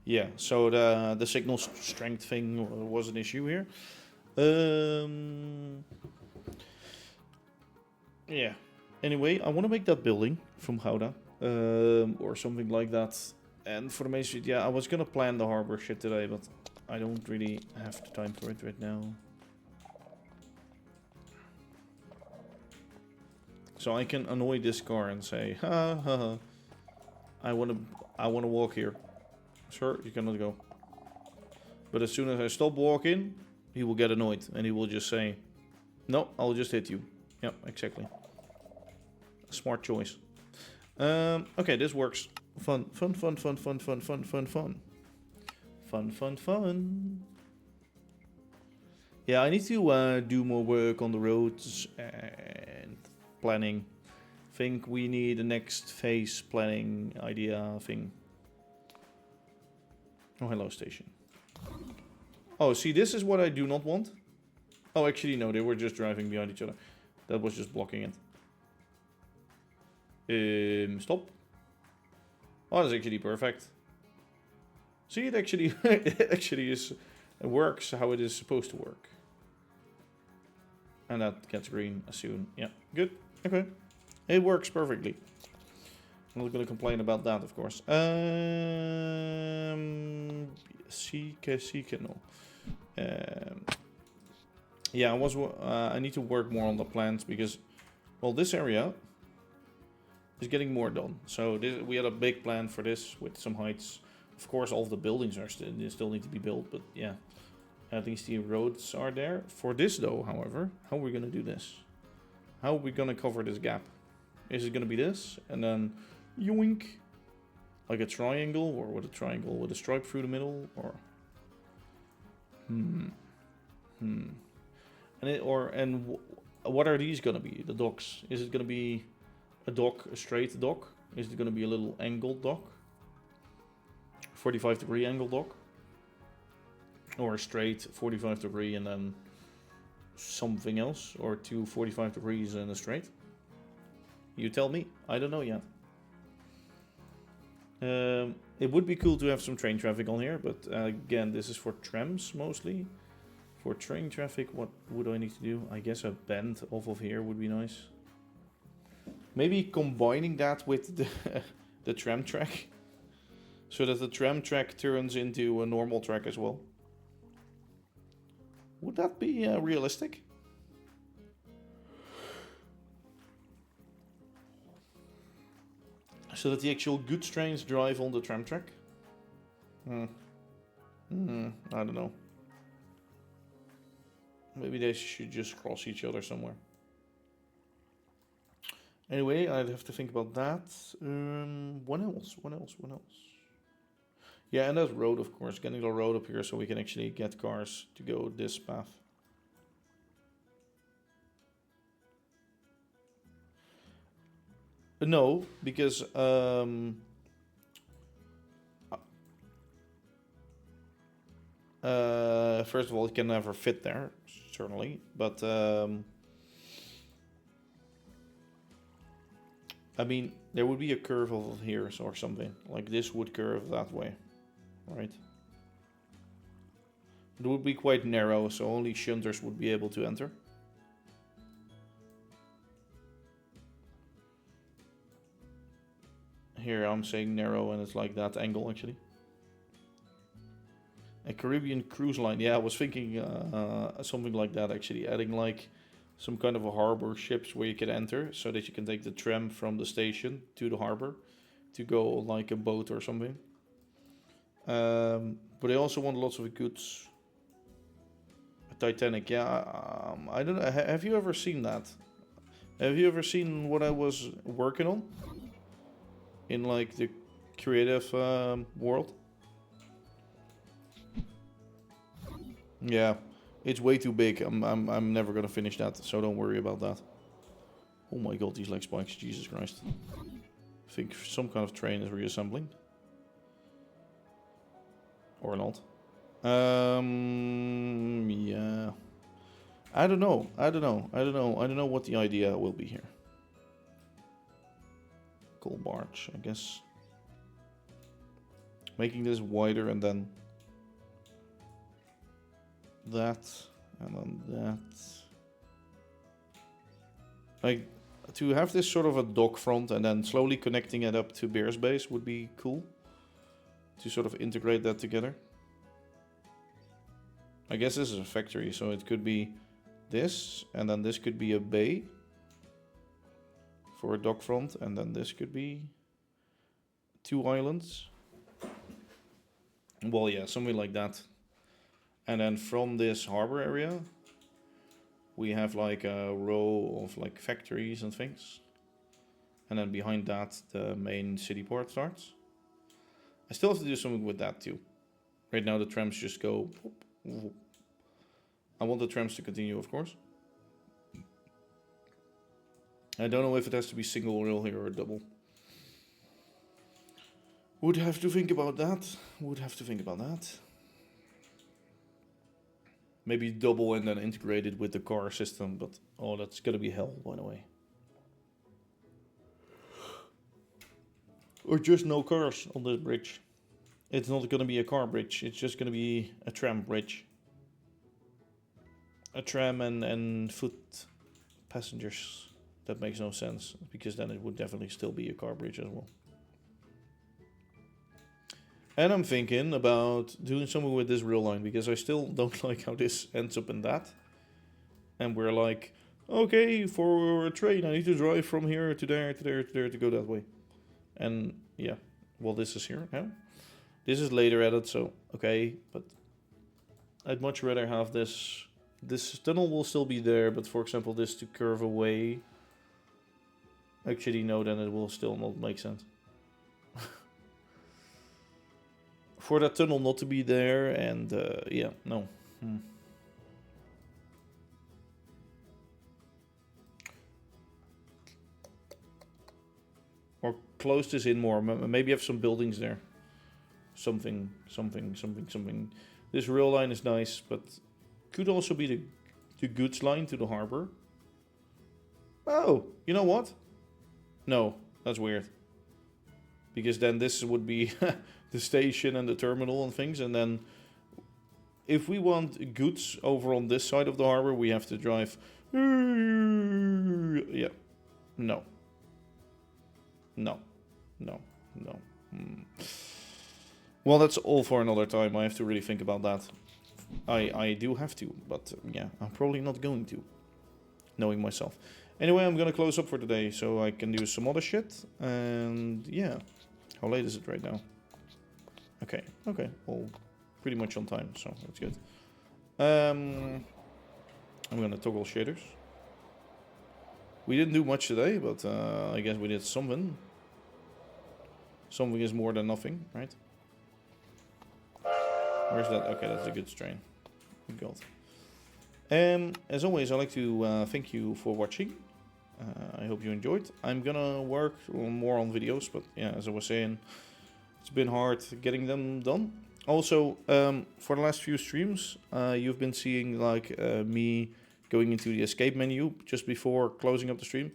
Yeah, so the signal strength thing was an issue here. Yeah. Anyway, I want to make that building from Gouda, or something like that. And for the main street, yeah, I was gonna plan the harbor shit today, but I don't really have the time for it right now. So I can annoy this car and say, ha ha ha, I wanna walk here. Sir, you cannot go. But as soon as I stop walking, he will get annoyed and he will just say, no, I'll just hit you. Yep, exactly. Smart choice. Okay, this works. Fun. Yeah, I need to do more work on the roads and planning. Think we need a next phase planning idea thing. Oh, hello, station. Oh, see, this is what I do not want. Oh, actually, no, they were just driving behind each other. That was just blocking it. Stop. Oh, that's actually perfect. See, it actually, it works how it is supposed to work. And that gets green soon. Yeah, good. Okay. It works perfectly. I'm not going to complain about that, of course. No. Yeah, I need to work more on the plans because, well, this area is getting more done. So we had a big plan for this with some heights. Of course, all of the buildings are still need to be built, but yeah, at least the roads are there. For this, though, however, how are we going to do this? How are we going to cover this gap? Is it going to be this and then yoink, like a triangle, or with a triangle with a stripe through the middle, or And what are these gonna be? The docks? Is it gonna be a dock, a straight dock? Is it gonna be a little angled dock? 45-degree angle dock? Or a straight 45-degree and then something else? Or two 45 degrees and a straight? You tell me. I don't know yet. It would be cool to have some train traffic on here, but again, this is for trams mostly. For train traffic, what would I need to do? I guess a bend off of here would be nice. Maybe combining that with the tram track, so that the tram track turns into a normal track as well. Would that be realistic? So that the actual goods trains drive on the tram track? I don't know. Maybe they should just cross each other somewhere. Anyway, I'd have to think about that. What else? Yeah, and that road, of course. Getting the road up here so we can actually get cars to go this path. No, because first of all, it can never fit there, certainly. But I mean, there would be a curve over here or something. Like this would curve that way, right? It would be quite narrow, so only shunters would be able to enter. Here I'm saying narrow and it's like that angle actually. A Caribbean cruise line. Yeah, I was thinking something like that actually. Adding like some kind of a harbor ships where you can enter so that you can take the tram from the station to the harbor to go on like a boat or something. But I also want lots of goods. A Titanic, yeah. I don't know. Have you ever seen that? Have you ever seen what I was working on? In like the creative world? Yeah, it's way too big. I'm never gonna finish that, so don't worry about that. Oh my god, these leg spikes, Jesus Christ. I think some kind of train is reassembling. Or not. Yeah. I don't know what the idea will be here. Coal barge, I guess. Making this wider and then that, and then that. Like, to have this sort of a dock front and then slowly connecting it up to Bear's Base would be cool. To sort of integrate that together. I guess this is a factory, so it could be this, and then this could be a bay for a dock front, and then this could be 2 islands. Well, yeah, something like that. And then from this harbor area, we have like a row of like factories and things. And then behind that, the main city port starts. I still have to do something with that too. Right now the trams just go. Whoop, whoop. I want the trams to continue, of course. I don't know if it has to be single rail here or double. Would have to think about that. Maybe double and then integrated with the car system, but oh, that's gonna be hell, by the way. Or just no cars on this bridge. It's not gonna be a car bridge, it's just gonna be a tram bridge. A tram and foot passengers. That makes no sense, because then it would definitely still be a car bridge as well. And I'm thinking about doing something with this rail line, because I still don't like how this ends up in that. And we're like, okay, for a train I need to drive from here to there, to there, to there, to go that way. And yeah, well, this is here now. This is later added, so okay, but I'd much rather have this. This tunnel will still be there, but for example, this to curve away. Actually, no, then it will still not make sense. For that tunnel not to be there, and yeah, no. Or close this in more. Maybe have some buildings there. Something. This rail line is nice, but could also be the goods line to the harbor. Oh, you know what? No, that's weird. because then this would be the station and the terminal and things, and then if we want goods over on this side of the harbor, we have to drive. Yeah, no, no, no, no. Well, that's all for another time. I have to really think about that. I do have to, but yeah, I'm probably not going to, knowing myself. Anyway, I'm gonna close up for today so I can do some other shit. And yeah, how late is it right now? Okay, well, pretty much on time, so that's good. I'm gonna toggle shaders. We didn't do much today, but I guess we did something. Something is more than nothing, right? Where's that? Okay, that's a good strain. Good God. As always, I'd like to thank you for watching. I hope you enjoyed. I'm gonna work more on videos, but yeah, as I was saying, it's been hard getting them done. Also, for the last few streams, you've been seeing like me going into the escape menu just before closing up the stream.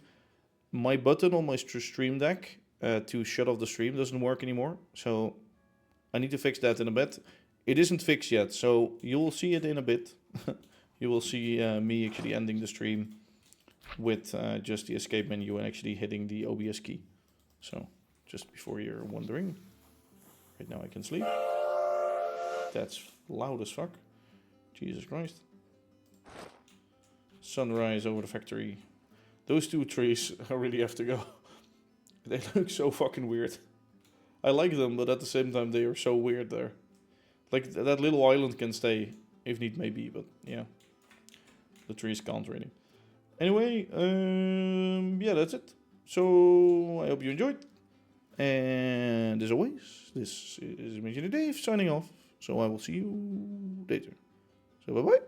My button on my stream deck to shut off the stream doesn't work anymore, so I need to fix that in a bit. It isn't fixed yet, so you will see it in a bit. You will see me actually ending the stream with just the escape menu and actually hitting the OBS key. So, just before you're wondering, right now I can sleep. That's loud as fuck. Jesus Christ. Sunrise over the factory. Those two trees, I really have to go. They look so fucking weird. I like them, but at the same time they are so weird there. Like, that little island can stay, if need may be, but yeah. The trees can't really. Anyway, yeah, that's it. So, I hope you enjoyed. And as always, this is ImagineerDave signing off. So I will see you later. So bye-bye.